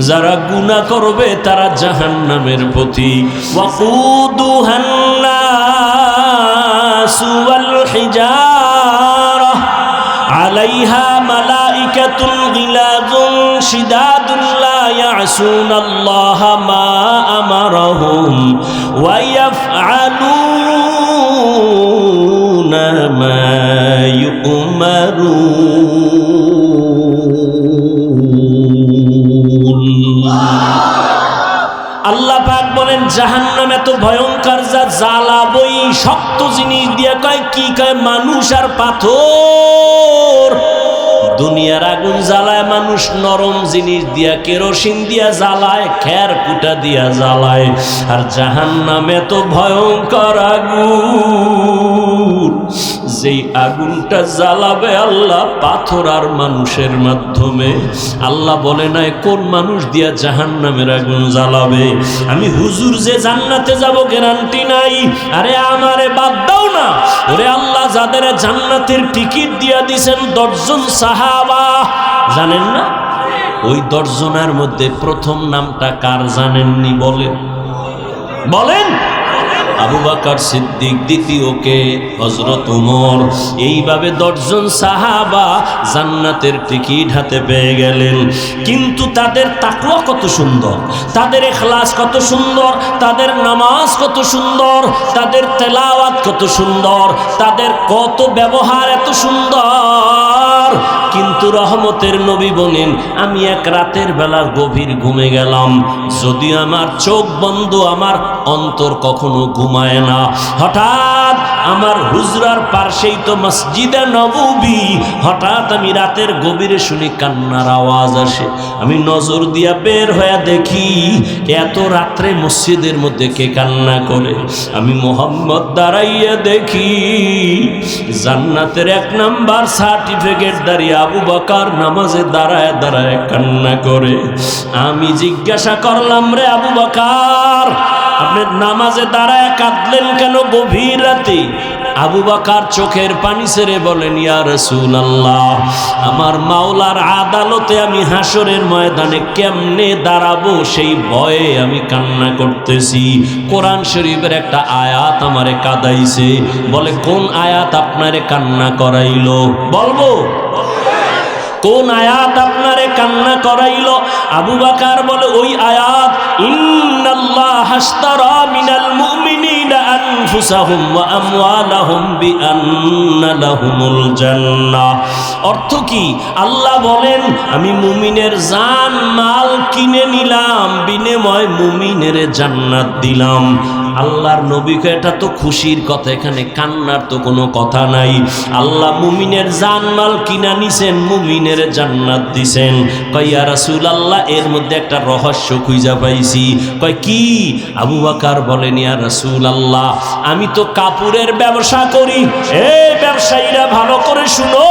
যারা গুনাহ করবে তারা জাহান্নামের পথিক। ওয়াকুদুহান নাসু ওয়াল হিজারা আলাইহা মালাইকাতুন গিলাযুন শিদাদুন লা ইয়াসুনাল্লাহা মা আমারাহুম ওয়া ইয়াফআলুনা মা ইউমারুন। আল্লাহ পাক বলেন জাহান্নাম এত ভয়ঙ্কর, যা জ্বালাবই শক্ত জিনিস দিয়ে, কয় কি কয় মানুষ আর পাথর। দুনিয়ার আগুন জ্বালায় মানুষ নরম জিনিস দিয়া, কেরোসিন দিয়া জ্বালায়, খের কুটা দিয়া জ্বালায়। আর জাহান্নাম এত ভয়ঙ্কর আগুন, যেই আগুনটা জ্বালাবে আল্লাহ পাথর আর মানুষের মাধ্যমে। আল্লাহ বলে নাই কোন মানুষ দিয়া জাহান্নামের আগুন জ্বালাবে। আমি হুজুর যে জান্নাতে যাব গ্যারান্টি নাই। আরে আমারে বাদ দাও না। ওরে আল্লাহ যাদের জান্নাতের টিকিট দিয়া দিয়েছেন 10 জন সাহাবা, জানেন না? ওই 10 জনের মধ্যে প্রথম নামটা কার জানেননি? বলেন বলেন। আবু বকর সিদ্দিক, দ্বিতীয়কে হযরত ওমর। এইভাবে 10 জন সাহাবা জান্নাতের টিকিট হাতে পেয়ে গেলেন। কিন্তু তাদের তাকওয়া কত সুন্দর, তাদের ইখলাস কত সুন্দর, তাদের নামাজ কত সুন্দর, তাদের তেলাওয়াত কত সুন্দর, তাদের কত ব্যবহার এত সুন্দর। কিন্তু রহমতের নবী বলেন আমি এক রাতের বেলা গভীর ঘুমে গেলাম, যদি আমার চোখ বন্ধ, আমার অন্তর কখনো ঘুমায় না। হঠাৎ আমার হুজরার পাশেই তো মসজিদে নববী, হঠাৎ আমি রাতের গভীরে শুনি কান্নার আওয়াজ আসে। আমি নজর দিয়া বের হয়ে দেখি এত রাত্রে মসজিদের মধ্যে কে কান্না করে। আমি মোহাম্মদ দাঁড়াইয়া দেখি জান্নাতের 1 নাম্বার সার্টিফিকেট দাঁড়িয়ে আবু বকর নামাজে দাঁড়ায় দাঁড়ায় কান্না করে। আমি জিজ্ঞাসা করলাম, রে আবু বকর, আপনি নামাজে দাঁড়ায় কাঁদলেন কেন গভীর রাতে? আবু বকর চোখের পানি ছেড়ে বলেন, ইয়া রাসূলুল্লাহ, আমার মাওলার আদালতে আমি হাসরের ময়দানে কেমনে দাঁড়াবো সেই ভয়ে আমি কান্না করতেছি। কোরআন শরীফের একটা আয়াত আমারে কাঁদাইছে। বলে কোন আয়াত আপনারে কান্না করাইলো? বলবো কোন আয়াত আপনারে কান্না করাইলো? আবু বকর বলে ওই আয়াত, ইন্নাল্লাহা আশতারা মিনাল মুমিনিনা আনফুসাহুম ওয়া আমওয়ালাহুম বিআন্না লাহুমুল জান্নাহ। অর্থ কি? আল্লাহ বলেন আমি মুমিনের জান মাল কিনে নিলাম, বিনিময়ে মুমিনের জান্নাত দিলাম। আল্লাহর নবীকে এটা তো খুশির কথা, এখানে কান্নার তো কোনো কথা নাই। আল্লাহ মুমিনের জানমাল কিনা নিছেন, মুমিনের জান্নাত দিছেন। কয় ইয়া রাসূলুল্লাহ, এর মধ্যে একটা রহস্য খুঁজে পাইছি। কয় কি? আবু বকর বলেন, ইয়া রাসূলুল্লাহ, আমি তো কাপড়ের ব্যবসা করি। এই ব্যবসায়ীরা ভালো করে শুনো।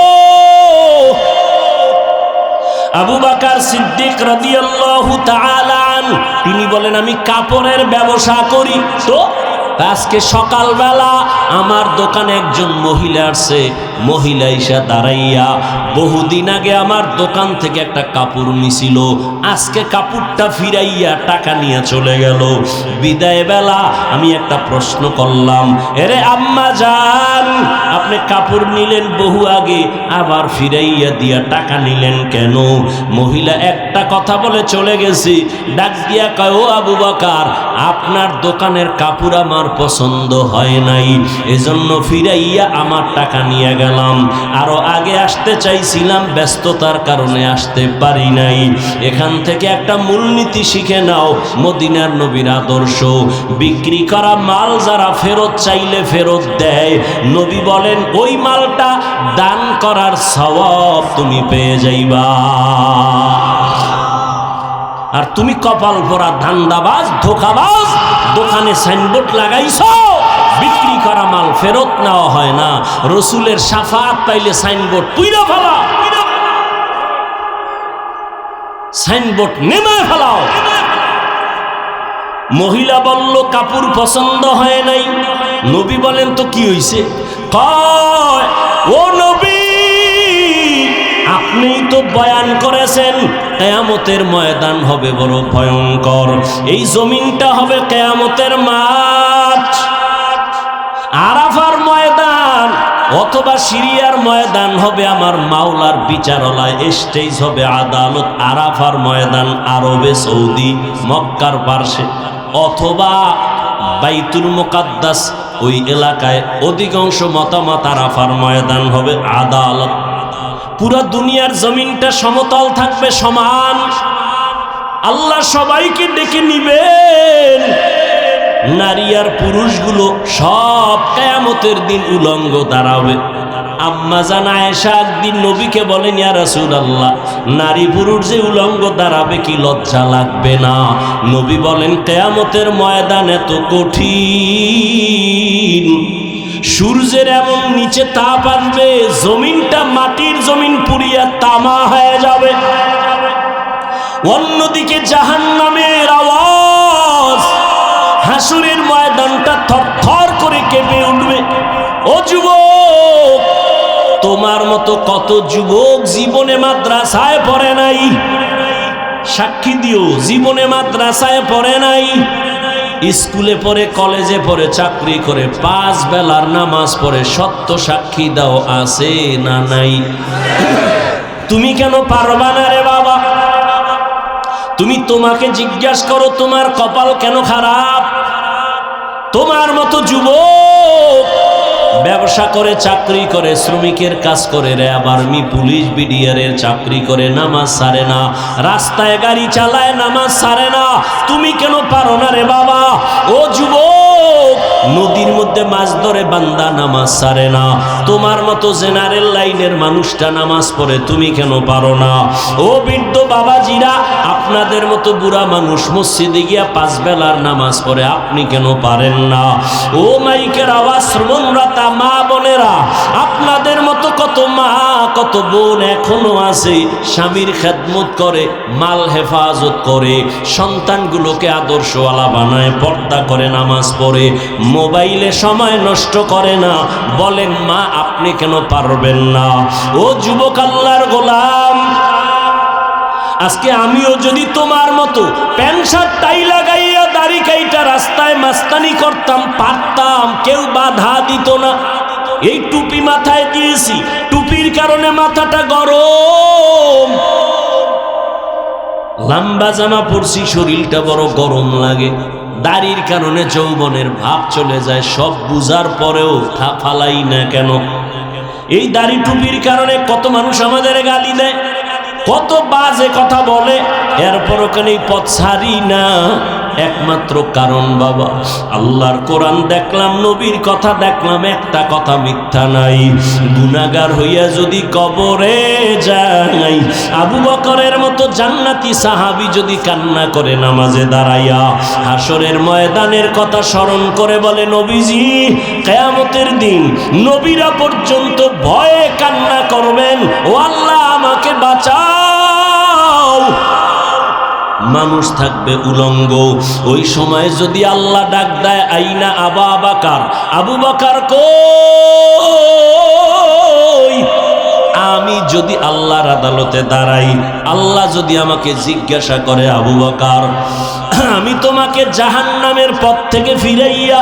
আবু বকর সিদ্দিক রাদিয়াল্লাহু তাআলা আনহু তিনি বলেন আমি কাপড়ের ব্যবসা করি। তো আজকে সকালবেলা আমার দোকানে একজন মহিলা আসছে। মহিলা এসে দাঁড়াইয়া বহুদিন আগে আমার দোকান থেকে একটা কাপড় নিছিল, আজকে কাপড়টা ফিরাইয়া টাকা নিয়ে চলে গেল। বিদায় বেলা আমি একটা প্রশ্ন করলাম, এরে আম্মা জান, আপনি কাপড় নিলেন বহু আগে, আবার ফিরাইয়া দিয়া টাকা নিলেন কেন? মহিলা একটা কথা বলে চলে গেছে। ডাক দিয়া কয়, ও আবু বকর, আপনার দোকানের কাপড় আমার পছন্দ হয় নাই, এজন্য ফিরাইয়া আমার টাকা নিয়ে গেলাম। আরো আগে আসতে চাইছিলাম, ব্যস্ততার কারণে আসতে পারি নাই। এখান থেকে একটা মূলনীতি শিখে নাও, মদিনার নবীর আদর্শ। বিক্রি করা মাল যারা ফেরত চাইলে ফেরত দেয়, নবী বলেন ওই মালটা দান করার সওয়াব তুমি পেয়ে যাইবা। আর তুমি কপাল ভরা ধান্দাবাজ, ধোঁকাবাজ, দোকানে সাইনবোর্ড লাগাইছো বিক্রি করা মাল ফেরত নেওয়া হয় না। রসুলের শাফাআত পাইলে সাইনবোর্ড পুইরা ফেলাও, সাইনবোর্ড নেমায় ফেলাও। মহিলা বলল কাপড় পছন্দ হয় নাই। নবী বলেন তো কি হইছে? কয়, ও নবী, আপনি তো বয়ান করেছেন কিয়ামতের ময়দান হবে বড় ভয়ঙ্কর। এই জমিনটা হবে কিয়ামতের মাঠ, আরাফার ময়দান অথবা সিরিয়ার ময়দান হবে আমার মাওলার বিচারালয়, স্টেজ হবে আদালত। আরাফার ময়দান আরবে সৌদি মক্কার পার্শ্বে অথবা বাইতুল মুকাদ্দাস ওই এলাকায় অধিকাংশ মতামত আরাফার ময়দান হবে আদালত। পুরা দুনিয়ার জমিনটা সমতল থাকবে, সমান। আল্লাহ সবাইকে ডেকে নিবেন, নারী আর পুরুষগুলো সব কিয়ামতের দিন উলঙ্গ দাঁড়াবে। আম্মা জান আয়েশা একদিন নবীকে বলেন, ইয়া রাসূলুল্লাহ, নারী পুরুষ যে উলঙ্গ দাঁড়াবে কি লজ্জা লাগবে না? নবী বলেন, কিয়ামতের ময়দান এত কঠিন, সূর্যের এমন নিচে তাপ আসবে, জমিনটা মাটির জমিন পুড়িয়া তামা হয়ে যাবে। অন্যদিকে জাহান্নামের আওয়াজ, হাসুরের ময়দানটা থরথর করে কেঁপে উঠবে। ও যুবক, তোমার মতো কত যুবক জীবনে মাদ্রাসায় পড়ে নাই, সাক্ষী দিও, জীবনে মাদ্রাসায় পড়ে নাই, স্কুলে পড়ে, কলেজে পড়ে, চাকরি করে, 5 বেলার নামাজ পড়ে, সত্য সাক্ষী দাও, আছে না নাই? তুমি কেন পারবা না রে বাবা? তুমি তোমাকে জিজ্ঞাসা করো, তোমার কপাল কেন খারাপ? তোমার মতো যুবক ব্যবসা করে, চাকরি করে, শ্রমিকের কাজ করে, র্যাব, আর্মি, পুলিশ, বিডিআরের চাকরি করে, নামাজ ছাড়ে না, রাস্তায় গাড়ি চালায়, নামাজ ছাড়ে না। তুমি কেন পারো না রে বাবা? ও যুবক, নদীর মধ্যে মাছ ধরে বান্দা নামাজ ছাড়ে না, তোমার মতো জেনারেল লাইনের মানুষটা নামাজ পড়ে, তুমি কেন পারো না? ও বৃদ্ধ বাবাজিরা, আপনাদের মতো বুড়া মানুষ মসজিদে গিয়া 5 বেলার নামাজ পড়ে, আপনি কেন পারেন না? ও মাইকের আওয়াজ শ্রবণরতা মা বোনেরা, আপনাদের মতো কত মা, কত বোন এখনো আছে, স্বামীর খেদমত করে, মাল হেফাজত করে, সন্তানগুলোকে আদর্শওয়ালা বানায়, পর্দা করে, নামাজ পড়ে, মোবাইলে সময় নষ্ট করে না। বলেন মা, আপনি কেন পারবেন না? ও যুবক আল্লাহর গোলাম, আজকে আমিও যদি তোমার মতো প্যান্ট শার্ট টাই লাগাইয়া দাড়ি কাইটা রাস্তায় মাস্তানি করতাম, পারতাম, কেউ বাধা দিত না। এই টুপি মাথায় দিয়েছি, টুপির কারণে মাথাটা গরম, লম্বা জামা পরছি, শরীরটা বড় গরম লাগে, দাড়ির কারণে যৌবনের ভাব চলে যায়। সব বুঝার পরেও ফালাই না কেন? এই দাড়ি টুপির কারণে কত মানুষ আমাদের গালি দেয়, কত বাজে কথা বলে, এরপরও কেন এই পথ ছাড়ি না? একমাত্র কারণ বাবা, আল্লাহর কোরআন দেখলাম, নবীর কথা দেখলাম, একটা কথা মিথ্যা নাই। গুনাহগার হইয়া যদি কবরে যাই, আবু বকরের মতো জান্নাতি সাহাবী যদি কান্না করে নামাজে দাঁড়াইয়া, হাসরের ময়দানের কথা স্মরণ করে বলে, নবীজি কিয়ামতের দিন নবীরা পর্যন্ত ভয়ে কান্না করবেন, ও আল্লাহ আমাকে বাঁচাও। মানুষ থাকবে উলঙ্গ। ওই সময় যদি আল্লাহ ডাক দেয়, আইনা আবা বাকার, আবু বকর কই? আমি যদি আল্লাহর আদালতে দাঁড়াই, আল্লাহ যদি আমাকে জিজ্ঞাসা করে, আবু বকর, আমি তোমাকে জাহান্নামের পথ থেকে ফিরাইয়া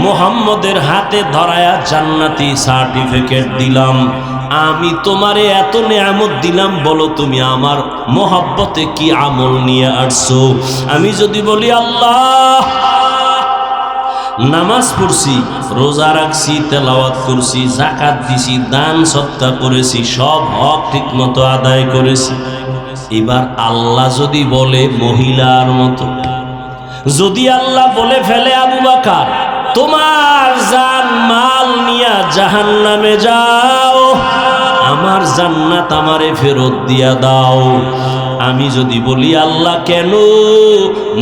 মুহাম্মদের হাতে ধরায়া জান্নাতি সার্টিফিকেট দিলাম, আমি তোমারে এত নেয়ামত দিলাম, বলো তুমি আমার মোহাব্বতে কি আমল নিয়ে আসছো? আমি যদি বলি, আল্লাহ নামাজ পড়ছি, রোজা রাখছি, তেলাওয়াত করছি, যাকাত দিছি, দান সদকা করেছি, সব হক ঠিক মতো আদায় করেছি, এবার আল্লাহ যদি বলে মহিলার মতো, যদি আল্লাহ বলে ফেলে, আবু বকর তোমার জান মাল নিয়া জাহান্নামে যাও, আমার জান্নাত আমারে ফেরত দিয়া দাও, আমি যদি বলি, আল্লাহ কেন?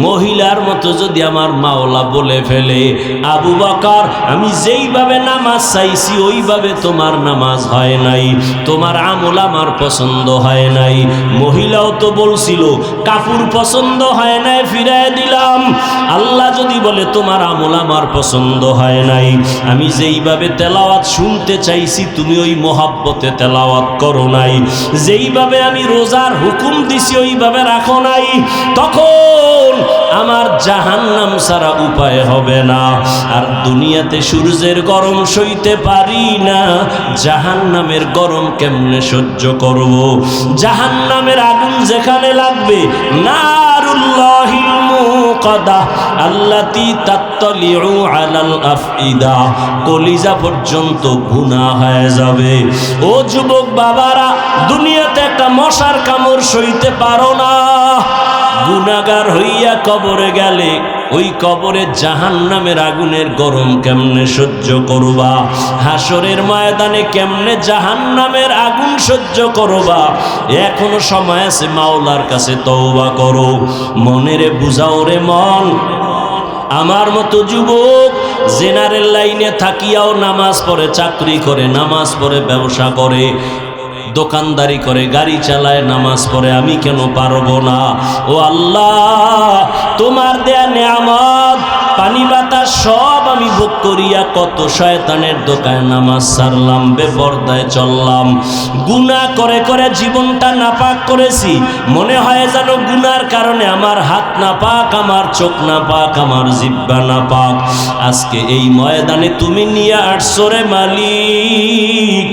মহিলার মতো যদি আমার মাওলা বলে ফেলে, আবু বকর আমি যেইভাবে নামাজ চাইছি ওইভাবে তোমার নামাজ হয় নাই, তোমার আমল আমার পছন্দ হয় নাই, মহিলাও তো বলছিল কাপড় পছন্দ হয় নাই, ফিরায় দিলাম, আল্লাহ যদি বলে তোমার আমল আমার পছন্দ হয় নাই, আমি যেইভাবে তেলাওয়াত শুনতে চাইছি তুমি ওই মোহাব্বতে তেলাওয়াত করো নাই, যেইভাবে আমি রোজার হুকুম দিছি দিছি ওইভাবে রাখো নাই, তখন আমার জাহান্নাম ছাড়া উপায় হবে না। আর দুনিয়াতে সূর্যের গরম সইতে পারি না, জাহান্নামের গরম কেমনে সহ্য করব? জাহান্নামের আগুন যেখানে লাগবে, নারুল্লাহিল মুকাদা আল্লাতী তাত্তালিউ আলাল আফইদা, কলিজা পর্যন্ত ভুনা হয়ে যাবে। ও যুবক বাবারা, দুনিয়াতে একটা মশার কামড় সইতে পারো না, গুনাহগার হইয়া কবরে গেলে ওই কবরে জাহান্নামের আগুনের গরম কেমনে সহ্য করবা? হাসরের ময়দানে কেমনে জাহান্নামের আগুন সহ্য করবা? এখনো সময় আছে, মাওলার কাছে তওবা করো, মনেরে বুঝাও রে মন। আমার মতো যুবক জেনারেল লাইনে থাকিয়াও নামাজ পড়ে, চাকরি করে, নামাজ পড়ে, ব্যবসা করে, দোকানদারি করে, গাড়ি চালায়, নামাজ পড়ে, আমি কেন পারবো না? ও আল্লাহ, তোমার দেয়া নেয়ামত পানি বাতাস সব আমি ভোগ করিয়া কত শয়তানের দোকানে নামাজ ছাড়লাম, বেপরদায় চললাম, গুনাহ করে করে জীবনটা নাপাক করেছি। মনে হয় যেন গুনার কারণে আমার হাত নাপাক, আমার চোখ নাপাক, আমার জিহ্বা নাপাক। আজকে এই ময়দানে তুমি নিয়ে আসছো রে মালিক,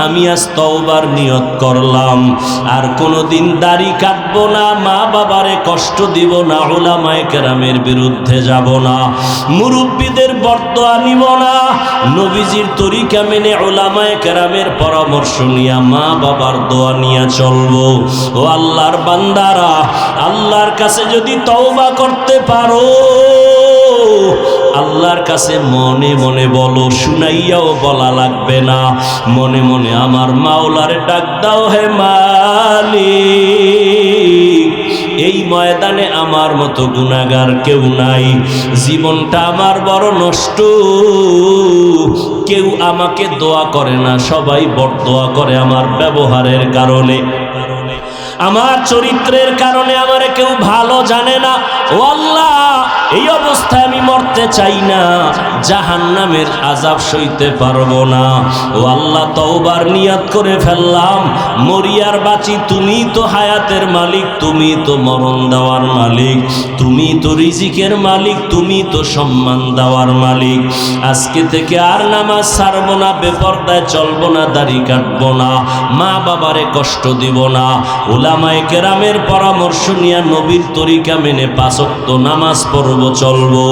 আমি আজ তওবার নিয়ত করলাম, আর কোনোদিন দাড়ি কাটবো না, মা বাবারে কষ্ট দিব না, উলামায়ে কেরামের বিরুদ্ধে যাব না, মুরব্বীদের বরদোয়া নিব না, নবীজির তরিকা মেনে উলামায়ে কেরামের পরামর্শ নিয়া মা বাবার দোয়া নিয়ে চলবো। ও আল্লাহর বান্দারা, আল্লাহর কাছে যদি তওবা করতে পারো, আল্লাহর কাছে মনে মনে বলো, শুনাইয়াও বলা লাগবে না, মনে মনে আমার মাওলারে ডাক দাও, হে মালিক, এই ময়দানে আমার মতো গুনাহগার কেউ নাই, জীবনটা আমার বড় নষ্ট, কেউ আমাকে দোয়া করে না, সবাই বরদোয়া করে আমার ব্যবহারের কারণে, আমার চরিত্রের কারণে আমারে কেউ ভালো জানে না। ও আল্লাহ, এই অবস্থায় আমি মরতে চাই না, জাহান্নামের আযাব সইতে পারবো না। ও আল্লাহ, তওবার নিয়ত করে ফেললাম, মরিয়ার বাঁচি, তুমি তো হায়াতের মালিক, তুমি তো মরণ দেওয়ার মালিক, তুমি তো রিজিকের মালিক, তুমি তো সম্মান দেওয়ার মালিক। আজকে থেকে আর নামাজ ছাড়বো না, বেপরদায় চলবো না, দাড়ি কাটবো না, মা বাবারে কষ্ট দিব না, উলামায়ে কেরামের পরামর্শ নিয়ে নবীর তরিকা মেনে 5 ওয়াক্ত নামাজ পড়ব, চলবো।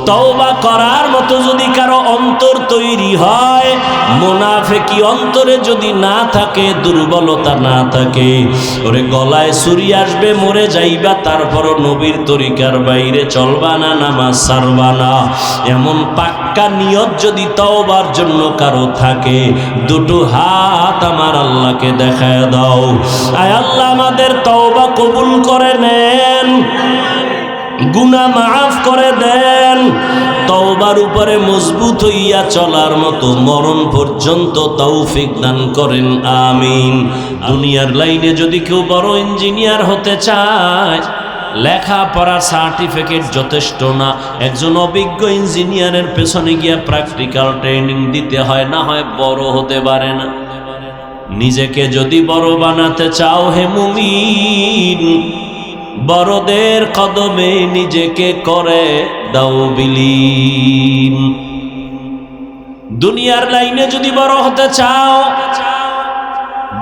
তওবা করার মতো যদি কারো অন্তর তৈরি হয়, মুনাফিকি অন্তরে যদি না থাকে, দুর্বলতা না থাকে, ওরে গলায় ছুরি আসবে, মরে যাইবা, তারপরও নবীর তরিকার বাইরে চলবা না, নামাজ ছাড়বা না, এমন পাক্কা নিয়ত যদি তওবার জন্য কারো থাকে, দুটো হাত আমার আল্লাহকে দেখায় দাও। আয় আল্লাহ, আমাদের তওবা কবুল করে নেন, গুনাহ মাফ করে দেন, তওবার উপরে মজবুত হইয়া চলার মতো মরণ পর্যন্ত তৌফিক দান করেন, আমিন। দুনিয়ার লাইনে যদি কেউ বড় ইঞ্জিনিয়ার হতে চায়, লেখাপড়া সার্টিফিকেট যথেষ্ট না, একজন অভিজ্ঞ ইঞ্জিনিয়ারের পেছনে গিয়া প্র্যাকটিক্যাল ট্রেনিং দিতে হয়, না হয় বড় হতে পারে না। নিজেকে যদি বড় বানাতে চাও হে মুমিন, বড়দের কদমে নিজেকে করে দাও বিলীন। দুনিয়ার লাইনে যদি বড় হতে চাও,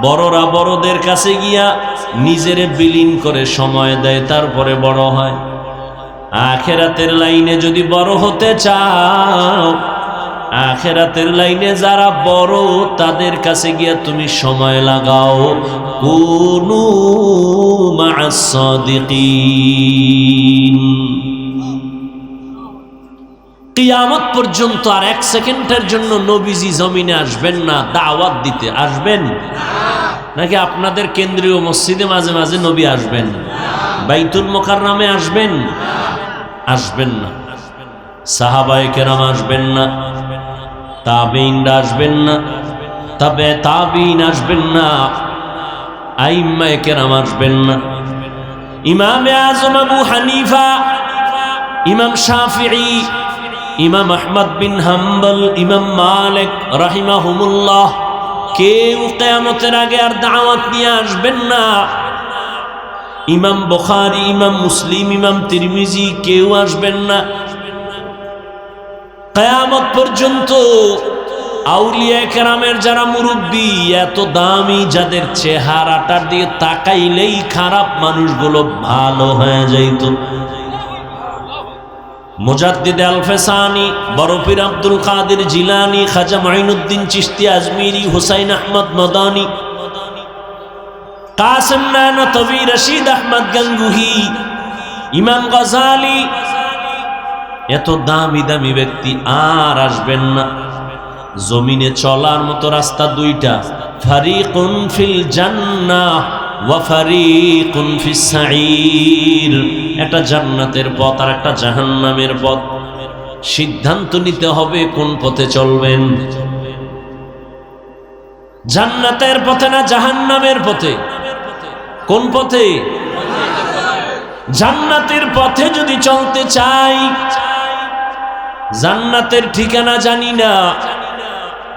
বড়রা বড়দের কাছে গিয়া নিজেরে বিলীন করে সময় দেয়, তারপরে বড় হয়। আখিরাতের লাইনে যদি বড় হতে চাও, আখিরাতের লাইনে যারা বড়, তাদের কাছে গিয়া তুমি সময় লাগাও, কুনু মা'আস সাদিকিন। কিয়ামত পর্যন্ত আর 1 সেকেন্ডের জন্য নবীজি জমিনে আসবেন না, দাওয়াত দিতে আসবেন নাকি আপনাদের কেন্দ্রীয় মসজিদে মাঝে মাঝে নবী আসবেন? বাইতুল মুকাররমে আসবেন? আসবেন না। সাহাবায়ে কেরাম আসবেন না, তাবেঈনরা আসবেন না, তবে তাবেঈন আসবেন না, আইম্মায়ে কেরাম আসবেন না, ইমামে আযম আবু হানিফা, ইমাম শাফিঈ, ইমাম আহমদ বিন হাম্বল, ইমাম মালিক রাহিমাহুমুল্লাহ, কেউ কিয়ামতের আগে আর দাওয়াত নিয়ে আসবেন না। ইমাম বুখারী, ইমাম মুসলিম, ইমাম তিরমিজি কেউ আসবেন না। কিয়ামত পর্যন্ত আউলিয়া কেরামের যারা মুরব্বী, এত দামি, যাদের চেহারাটার দিকে তাকাইলেই খারাপ মানুষগুলো ভালো হয়ে যাইত। মুজাদ্দিদ আল-ফেসানি, বড় পীর আব্দুল কাদের জিলানী, খাজা মাইনুদ্দিন চিশতি আজমিরি, হুসাইন আহমদ মাদানী, কাসেম নানতভী, রশিদ আহমদ গঙ্গুহি, ইমাম গজালি, এত দামি দামি ব্যক্তি আর আসবেন না। জমিনে চলার মতো রাস্তা দুইটা, ফারিকুন ফিল জান্নাহ ওয়া ফারিকুন ফিস সাঈর। একটা জান্নাতের পথ আর একটা জাহান্নামের পথ। সিদ্ধান্ত নিতে হবে কোন পথে চলবেন, জান্নাতের পথে না জাহান্নামের পথে? কোন পথে? জান্নাতের পথে যদি চলতে চাই, জান্নাতের ঠিকানা জানি না,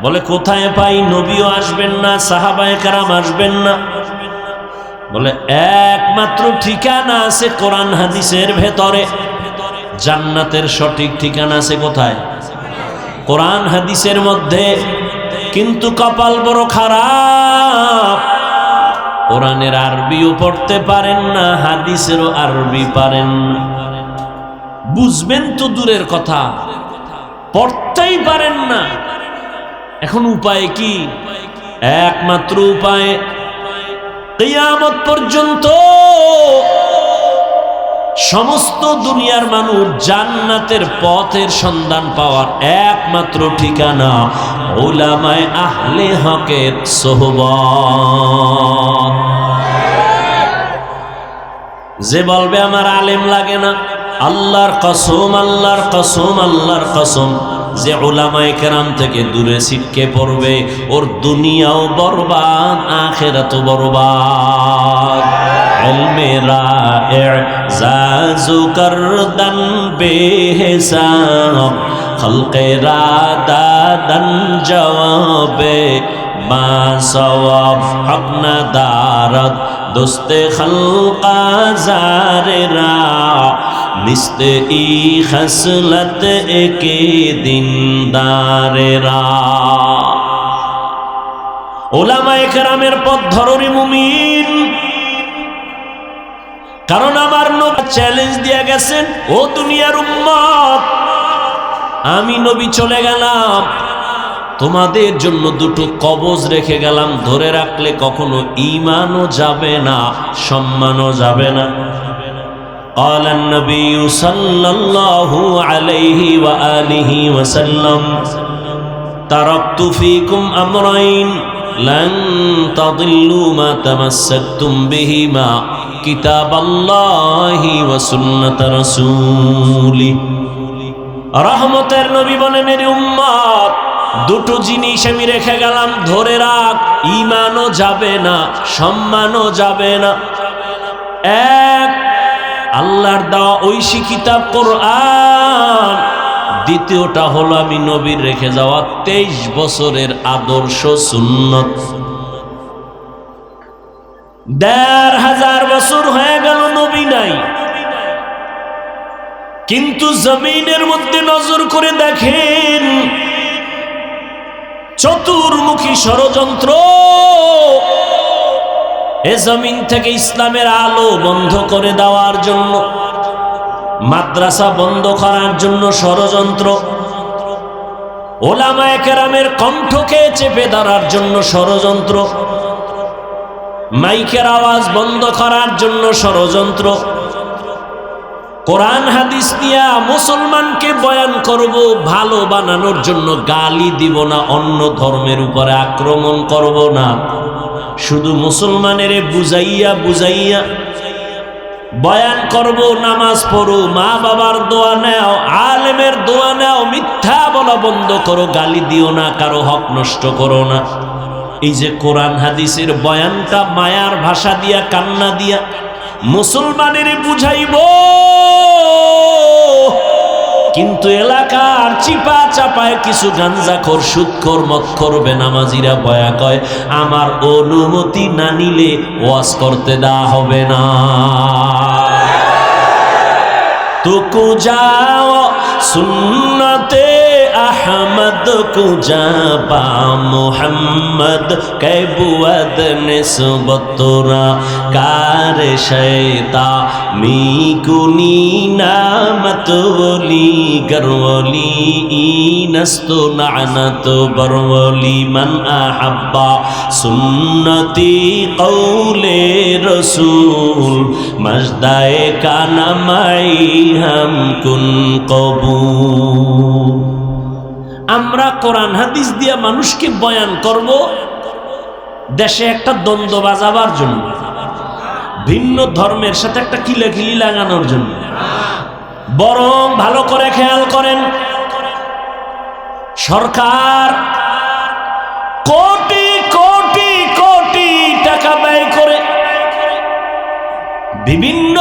বলে কোথায় পাই? নবীও আসবেন না, সাহাবায়ে কেরাম আসবেন না, বলে একমাত্র ঠিকানা আছে কোরআন হাদিসের ভেতরে। জান্নাতের সঠিক ঠিকানা আছে কোথায়? কোরআন হাদিসের মধ্যে। কিন্তু কপাল বড় খারাপ, কোরআনের আরবিও পড়তে পারেন না, হাদিসেরও আরবি পারেন না। বুঝবেন তো দূরের কথা, পড়তেই পারেন না। এখন উপায় কি? একমাত্র উপায়, কিয়ামত পর্যন্ত সমস্ত দুনিয়ার মানুষ জান্নাতের পথের সন্ধান পাওয়ার একমাত্র ঠিকানা উলামায়ে আহলে হকের সোহবত। যে বলবে আমার আলেম লাগে না, আল্লাহর কসম, আল্লাহর কসম, আল্লাহর কসম, যে উলামায়ে কেরাম থেকে দূরে ছিটকে পড়বে, ওর দুনিয়াও বরবাদ, আখিরাতও বরবাদ। ইলমে রা'ইজাজু করদান বেহিসাব, খলকে রাদাদান জওয়াবে মা সওয়াব, হক না দারদ দোস্তে খলকা জারেরা, নিস্তে ই খসলত একে দিনদারেরা। উলামায়ে কেরামের পথ ধরনি মুমিন, কারণ আমার নবী চ্যালেঞ্জ দিয়ে গেছেন, ও দুনিয়ার উম্মত, আমি নবী চলে গেলাম, তোমাদের জন্য দুটো কবজ রেখে গেলাম, ধরে রাখলে কখনো ঈমানও যাবে না, সম্মানও যাবে না। قال النبي صلى الله عليه وآله وسلم تركت فيكم أمرين لن تضلوا ما تمسكتم بهما كتاب الله وسنة رسوله। রহমতের নবী বলেন, এর উম্মত, দুটো জিনিস আমি রেখে গেলাম, ধরে রাখ, ঈমানও যাবে না, সম্মানও যাবে না। এক, আল্লাহর দেওয়া ঐশী কিতাব কোরআন। দ্বিতীয়টা হলো আমি নবীর রেখে যাওয়া 23 বছরের আদর্শ সুন্নত। 1500 বছর হয়ে গেল নবী নাই, কিন্তু জমিনের মধ্যে নজর করে দেখেন, চতুর্মুখী ষড়যন্ত্র, এ জমিন থেকে ইসলামের আলো বন্ধ করে দেওয়ার জন্য, মাদ্রাসা বন্ধ করার জন্য ষড়যন্ত্র, উলামায়ে কেরামের কণ্ঠকে চেপে ধরার জন্য ষড়যন্ত্র, মাইকের আওয়াজ বন্ধ করার জন্য ষড়যন্ত্র, কোরআন হাদিস নিয়ে মুসলমানকে বয়ান করব, ভালো বানানোর জন্য গালি দিব না, অন্য ধর্মের উপরে আক্রমণ করব না, শুধু মুসলমানের বুঝাইয়া বুঝাইয়া বয়ান করব, নামাজ পড়ো, মা বাবার দোয়া নাও, আলেমের দোয়া নাও, মিথ্যা বলা বন্ধ করো, গালি দিও না, কারো হক নষ্ট করো না। এই যে কোরআন হাদিসের বয়ানটা মায়ার ভাষা দিয়া, কান্না দিয়া মুসলমানের বুঝাইব, কিন্তু এলাকার চিপা চাপায় কিছু গাঞ্জাখোর, সুদখোর, মদখোর, বেনামাজিরা বয়া কয় আমার অনুমতি না নিলে ওয়াজ করতে দেওয়া হবে না। तुकु जाओ सुन्नते अहमद कुजा पा मोहम्मद कैबुअद निस्बतुरा कार शैता मीकुनी नामत वली गरवली ईनस्तु नानत बरवली मन अहब्बा सुन्नती कौले रसूल मजदाए का नमाई हम कुन कबूल। আমরা কোরআন হাদিস দিয়ে মানুষকে বয়ান করব দেশে একটা দ্বন্দ্ব বাজাবার জন্য, ভিন্ন ধর্মের সাথে একটা কিলাকিলি লাগানোর জন্য। বরং ভালো করে খেয়াল করেন, সরকার কোটি কোটি কোটি টাকা ব্যয় করে বিভিন্ন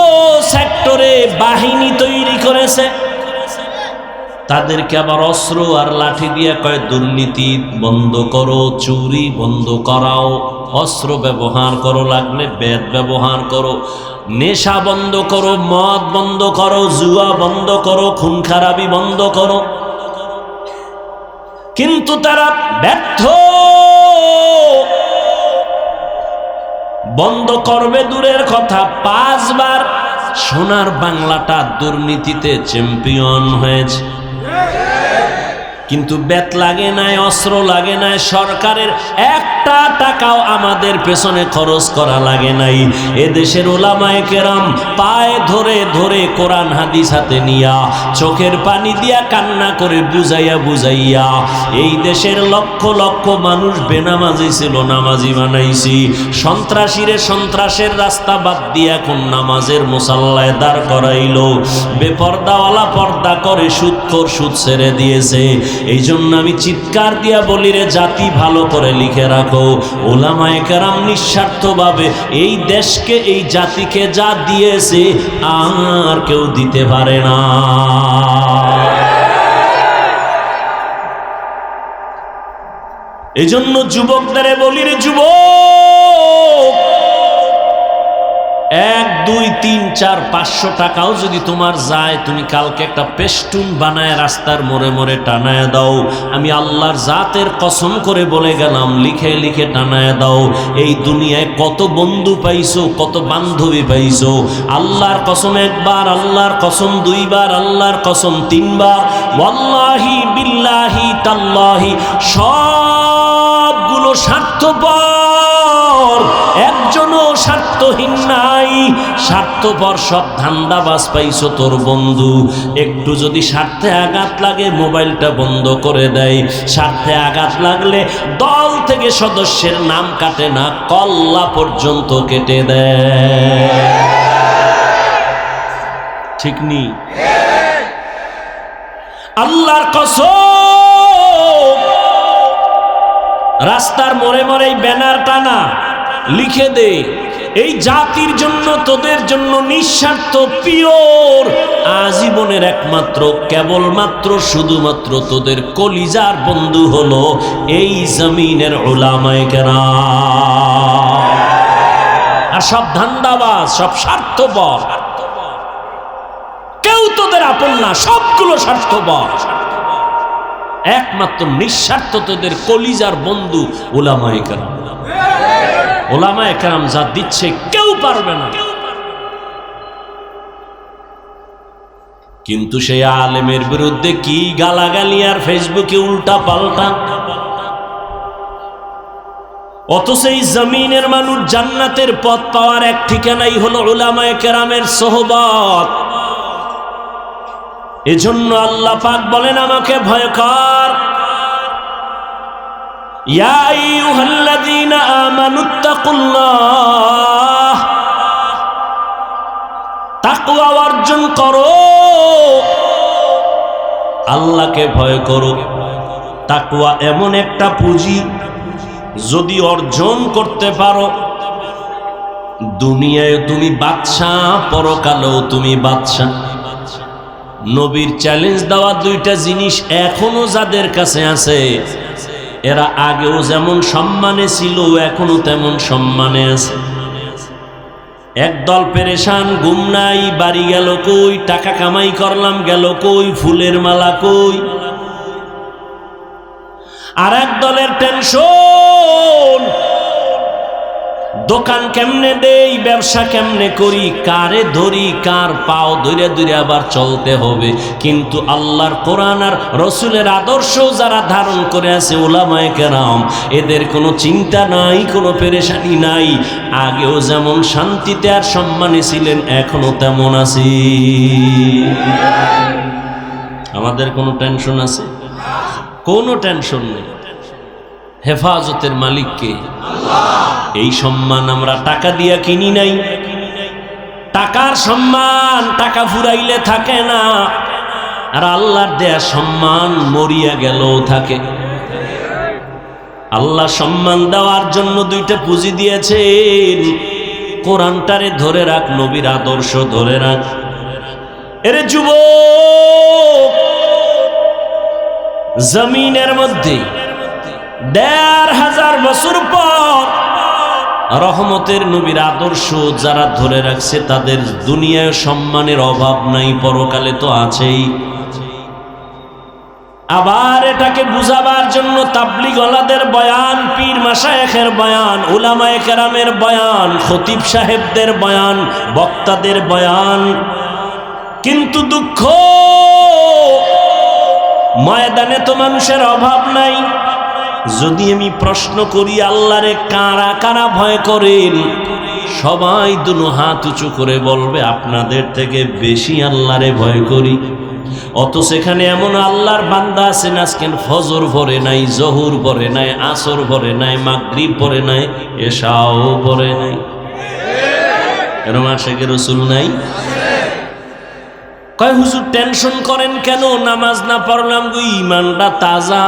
সেক্টরে বাহিনী তৈরি করেছে। তাদেরকে আবার অস্ত্র আর লাঠি দিয়ে কয় দুর্নীতি বন্ধ করো, চুরি বন্ধ করাও, অস্ত্র ব্যবহার করো, লাগলে বেদ ব্যবহার করো, নেশা বন্ধ করো, মদ বন্ধ করো, জুয়া বন্ধ করো, খুন খারাপি বন্ধ করো। কিন্তু তারা ব্যর্থ। বন্ধ করবে দূরের কথা, 5 বার সোনার বাংলাটা দুর্নীতিতে চ্যাম্পিয়ন হয়েছে। কিন্তু বেত লাগে নাই, অস্ত্র লাগে নাই, সরকারের একটা টাকাও আমাদের পেছনে খরচ করা লাগে নাই। এদেশের ওলামায়ে কেরাম পায়ে ধরে ধরে কোরআন হাদিস হাতে নিয়া, চোখের পানি দিয়া কান্না করে বুঝাইয়া বুঝাইয়া এই দেশের লক্ষ লক্ষ মানুষ বেনামাজি ছিল নামাজি বানাইছি। সন্ত্রাসীরে সন্ত্রাসের রাস্তা বাদ দিয়া এখন নামাজের মুসাল্লায় দাঁড় করাইলো। বেপর্দাওয়ালা পর্দা করে, সুদখোর সুদ ছেড়ে দিয়েছে। এই জন্য আমি চিৎকার দিয়া বলি রে জাতি, ভালো করে লিখে রাখো, ওলামায়ে কেরাম নিঃস্বার্থভাবে এই দেশকে এই জাতিকে যা দিয়েছে আর কেউ দিতে পারে না। এই জন্য যুবকদের বলি রে যুবক, 1, 2, 3, 4, 500 টাকাও যদি তোমার যায়, তুমি কালকে একটা পেস্টুন বানায় রাস্তার মোড়ে মোড়ে টানায় দাও। আমি আল্লাহর জাতের কসম করে বলে গেলাম, লিখে লিখে টানায় দাও। এই দুনিয়ায় কত বন্ধু পাইছো, কত বান্ধবী পাইছো। আল্লাহর কসম 1 বার, আল্লাহর কসম 2 বার, আল্লাহর কসম 3 বার, ওয়াল্লাহি বিল্লাহি তাল্লাহি সবগুলো স্বার্থপর, একজনও স্বার্থহীন নাই। স্বার্থপর সব ধান্দাবাজ পাইছো তোর বন্ধু। একটু যদি স্বার্থে আঘাত লাগে মোবাইলটা বন্ধ করে দেয়, স্বার্থে আঘাত লাগলে দল থেকে সদস্যের নাম কাটে না, কল্লা পর্যন্ত কেটে দেয়। ঠিক নি? আল্লাহর কসম, রাস্তার মোড়ে মোড়ে ব্যানার টানা, লিখে দে এই জাতির জন্য, তোদের জন্য নিঃস্বার্থ পিওর আজীবনের একমাত্র কেবলমাত্র শুধুমাত্র তোদের কলিজার বন্ধু হলো এই জমিনের উলামায়ে কেরাম। আর সব ধান্দাবাজ, সব স্বার্থপর, কেউ তোদের আপন না, সবগুলো স্বার্থপর। একমাত্র নিঃস্বার্থ তোদের কলিজার বন্ধু উলামায়ে কেরাম। ওলামায়ে কেরাম যা দিচ্ছে কেউ পারবে না। কিন্তু সেই আলেমের বিরুদ্ধে কি গালাগালি আর ফেসবুকে উল্টা পাল্টা। অথচ এই জমিনের মানুষ জান্নাতের পথ পাওয়ার এক ঠিকানাই হলো উলামায়ে কেরামের সোহবত। এজন্য আল্লাহ পাক বলেন, আমাকে ভয় কর, ইয়া আইয়ুহাল্লাযীনা আমানুত্তাকুল্লাহ, তাকওয়া অর্জন করো, আল্লাহকে ভয় করো। তাকওয়া এমন একটা পুঁজি, যদি অর্জন করতে পারো দুনিয়ায় তুমি বাদশা, পরকালেও তুমি বাদশা। নবীর চ্যালেঞ্জ দেওয়া দুইটা জিনিস এখনো যাদের কাছে আছে, এরা আগেও যেমন সম্মানে ছিল এখনো তেমন সম্মানে আছে। একদল পেরেশান, ঘুম নাই, বাড়ি গেল কই, টাকা কামাই করলাম গেল কই, ফুলের মালা কই। আর এক দলের টেনশন, দোকান কেমনে দেই, ব্যবসা কেমনে করি, কারে ধরি, কার পাও ধরে ধরে আবার চলতে হবে। কিন্তু আল্লাহর কোরআন আর রসুলের আদর্শ যারা ধারণ করে আছে উলামায়ে কেরাম, এদের কোনো চিন্তা নাই, কোনো পেরেশানি নাই। আগেও যেমন শান্তিতে আর সম্মানে ছিলেন এখনো তেমন আছি। আমাদের কোনো টেনশন আছে? কোনো টেনশন নেই। হেফাজতের মালিককে এই সম্মান আমরা টাকা দিয়া কিনি নাই। টাকার সম্মান টাকা ফুরাইলে থাকে না, আর আল্লাহর দেয়া সম্মান মরিয়া গেলেও থাকে। আল্লাহ সম্মান দেওয়ার জন্য দুইটা পুঁজি দিয়েছেন, কোরআনটারে ধরে রাখ, নবীর আদর্শ ধরে রাখ। এরে যুবক, জমিনের মধ্যে ১৫০০ বছর পর রহমতের নবীর আদর্শ যারা ধরে রাখছে তাদের দুনিয়ায় সম্মানের অভাব নাই, পরকালে তো আছেই। আবার এটাকে বুঝাবার জন্য তাবলীগওয়ালাদের বয়ান, পীর মাশায়েখের বয়ান, উলামায়ে কেরামের বয়ান, খতিব সাহেবদের বয়ান, বক্তাদের বয়ান। কিন্তু দুঃখ, ময়দানে তো মানুষের অভাব নাই। যদি আমি প্রশ্ন করি আল্লাহরে কারা কারা ভয় করেন, সবাই দুনো হাত উঁচু করে বলবে আপনাদের থেকে বেশি আল্লাহরে ভয় করি। অত সেখানে এমন আল্লাহর বান্দা আছেন আজকের ফজর ভরে নাই, জহুর ভরে নাই, আসর ভরে নাই, মাগরিব ভরে নাই, এশাও ভরে নাই। এরকম আশেকে রসুল নাই? কয় হুজুর টেনশন করেন কেন, নামাজ না পড়লাম গো, ইমানটা তাজা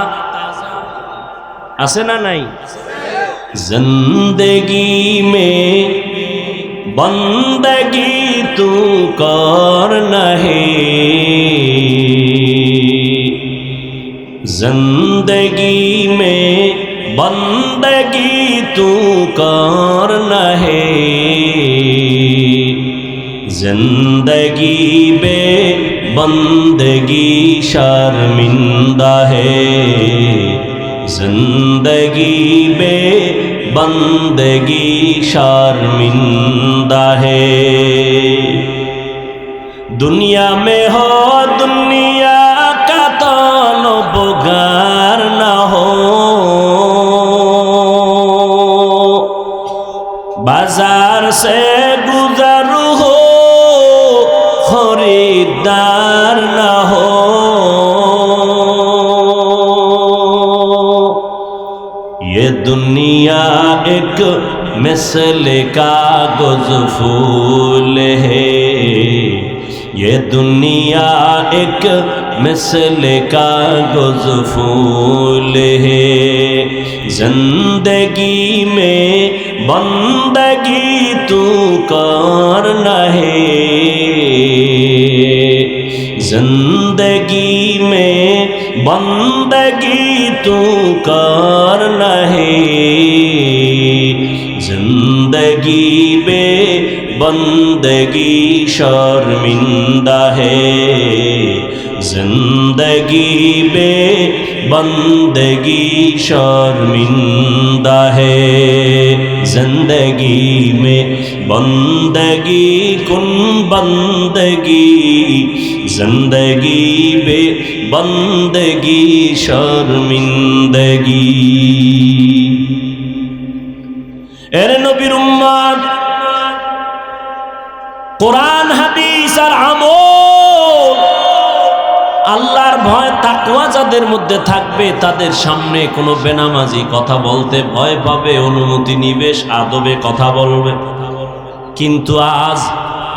আছে না নাই? জিন্দেগি মে বন্দগি তু কর নহে, জিন্দেগি মে বন্দগি তু কর নহে, জিন্দগি বে বন্দগি শर्मिंदा है, जिंदगी बे बंदगी शर्मिंदा है। दुनिया में हो दुनिया का तलबगार न हो, बाजार से गुजर हो खरीदार न हो, ये दुनिया एक मिसल कागज फूल है, ये दुनिया एक मिसल कागज फूल है, जिंदगी में बंदगी तू करना है, जिंदगी में बंदगी तू करना है, जिंदगी बे बंदगी शर्मिंदा है, जिंदगी बे बंदगी शर्मिंदा है, जिंदगी में बंदगी कुन बंदगी, जिंदगी बे बंदगी शर्मिंदगी। एरे नबीर उम्मत, কোরআন হাদিস আর আমল, আল্লাহর ভয় তাকওয়া যাদের মধ্যে থাকবে তাদের সামনে কোনো বেনামাজি কথা বলতে ভয় পাবে, অনুমতি নিবে, আদবে কথা বলবে। কিন্তু আজ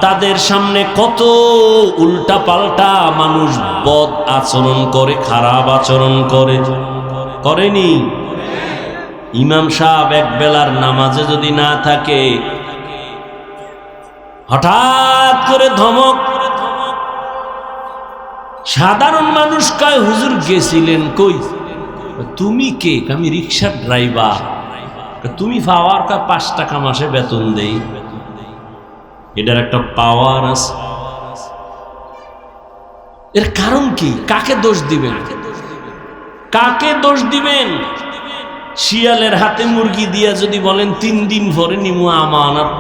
তাদের সামনে কত উল্টা পাল্টা মানুষ বদ আচরণ করে, খারাপ আচরণ করে, করেনি? ইমাম সাহেব এক বেলার নামাজে যদি না থাকে, হঠাৎ করে ধমক, সাধারণ মানুষ কয় হুজুর গেছিলেন কই? তুমি কে? আমি রিক্সার ড্রাইভার। তুমি পাওয়ার কয় 5 টাকা মাসে বেতন দেই। এটার একটা পাওয়ার আছে। এর কারণ কি? কাকে দোষ দিবেন? কাকে দোষ দিবেন? শিয়ালের হাতে মুরগি দিয়া যদি বলেন 3 দিন পরে নিমু আমানত,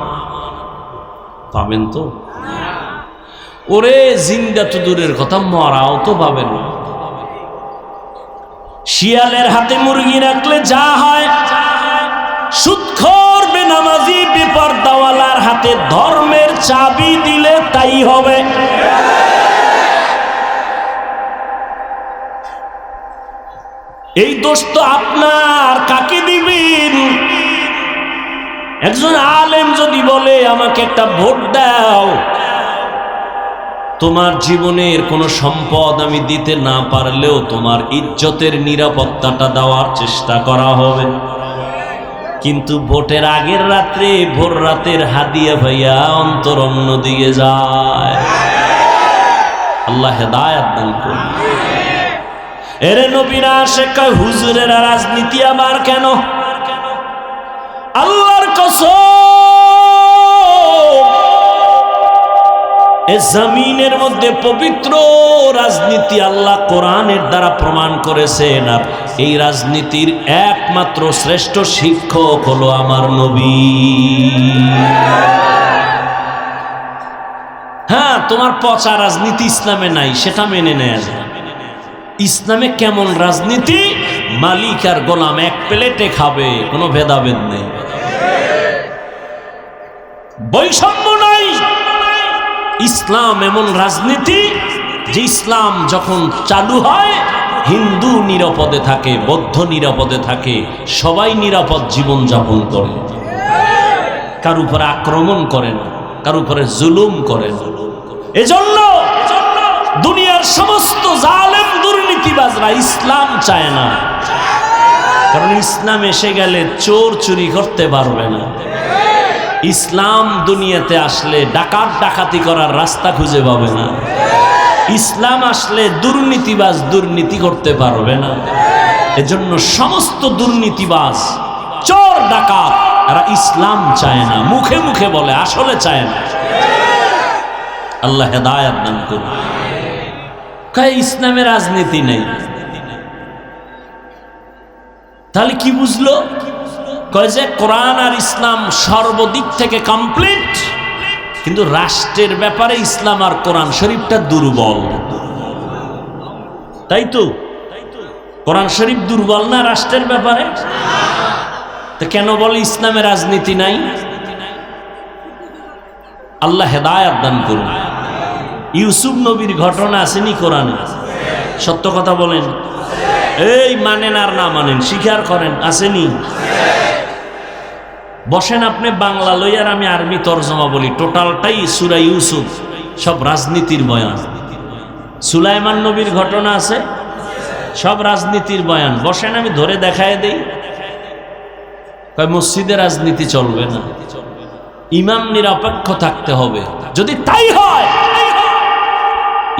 পাবেন তো? ওরে জিন্দা তো দূরের কথা, মরাও তো পাবেন। শিয়ালের হাতে মুরগি রাখলে যা হয়, সুদখোর বেনামাজি বেপরদাওয়ালার হাতে ধর্মের চাবি দিলে তাই হবে। এই দোষ তো আপনার, কাকে দিবেন? একজন আলেম যদি বলে আমাকে একটা ভোট দাও, তোমার জীবনের কোনো সম্পদ আমি দিতে না পারলেও তোমার ইজ্জতের নিরাপত্তাটা দেওয়ার চেষ্টা করা হবে। কিন্তু ভোটের আগের রাত্রে ভোর রাতের হাদিয়া ভাইয়া অন্তর অন্যদিকে যায়। আল্লাহ হেদায়েত দান করুন। এরে নবীরা সে কয় হুজুরের রাজনীতি আবার কেন? আল্লাহর কসম, এ জমিনের মধ্যে পবিত্র রাজনীতি আল্লাহ কোরআনের দ্বারা প্রমাণ করেছেন। আর এই রাজনীতির একমাত্র শ্রেষ্ঠ শিক্ষক হলো আমার নবী। হ্যাঁ, তোমার পচা রাজনীতি ইসলামে নাই, সেটা মেনে নেয়া যায়। ইসলামে কেমন রাজনীতি? মালিক আর গোলাম এক প্লেটে খাবে, কোনো ভেদাভেদ নেই, বৈষম্য নাই। ইসলাম এমন রাজনীতি যে ইসলাম যখন চালু হয় হিন্দু নিরাপদে থাকে, বৌদ্ধ নিরাপদে থাকে, সবাই নিরাপদ জীবন যাপন করে, কার উপরে আক্রমণ করে না, কার উপরে জুলুম করে না। এজন্য দুনিয়ার সমস্ত জালেম দুর্নীতিবাজরা ইসলাম চায় না, কারণ ইসলাম এসে গেলে চোর চুরি করতে পারবে না। ইসলাম দুনিয়াতে আসলে ডাকাত ডাকাতি করার রাস্তা খুঁজে পাবে না। ইসলাম আসলে দুর্নীতিবাজ দুর্নীতি করতে পারবে না। এজন্য সমস্ত দুর্নীতিবাজ, চোর, ডাকাত এরা ইসলাম চায় না, মুখে মুখে বলে, আসলে চায় না। আল্লাহ হেদায়েত দান করুন। কয় ইসলামে রাজনীতি নেই, তাহলে কি বুঝলো? কয় যে কোরআন আর ইসলাম সর্বদিক থেকে কমপ্লিট, কিন্তু রাষ্ট্রের ব্যাপারে ইসলাম আর কোরআন শরীফটা দুর্বল। তাই তো কোরআন শরীফ দুর্বল না রাষ্ট্রের ব্যাপারে? তো কেন বলে ইসলামে রাজনীতি নাই? আল্লাহ হেদায়েত দান করুন। ইউসুফ নবীর ঘটনা আসেনি কোরআনে? সত্য কথা বলেন, এই মানেন আর না মানেন, স্বীকার করেন, আসেনি? বসেন আপনি বাংলা লইয়ার, আমি আরবি তরজমা বলি। টোটালটাই সূরা ইউসুফ, সব রাজনীতির বয়ান। সুলাইমান নবীর ঘটনা আছে, সব রাজনীতির বয়ান। বসেন আমি ধরে দেখায় দেই। কয় মসজিদে রাজনীতি চলবে না, ইমাম নিরপেক্ষ থাকতে হবে। যদি তাই হয়,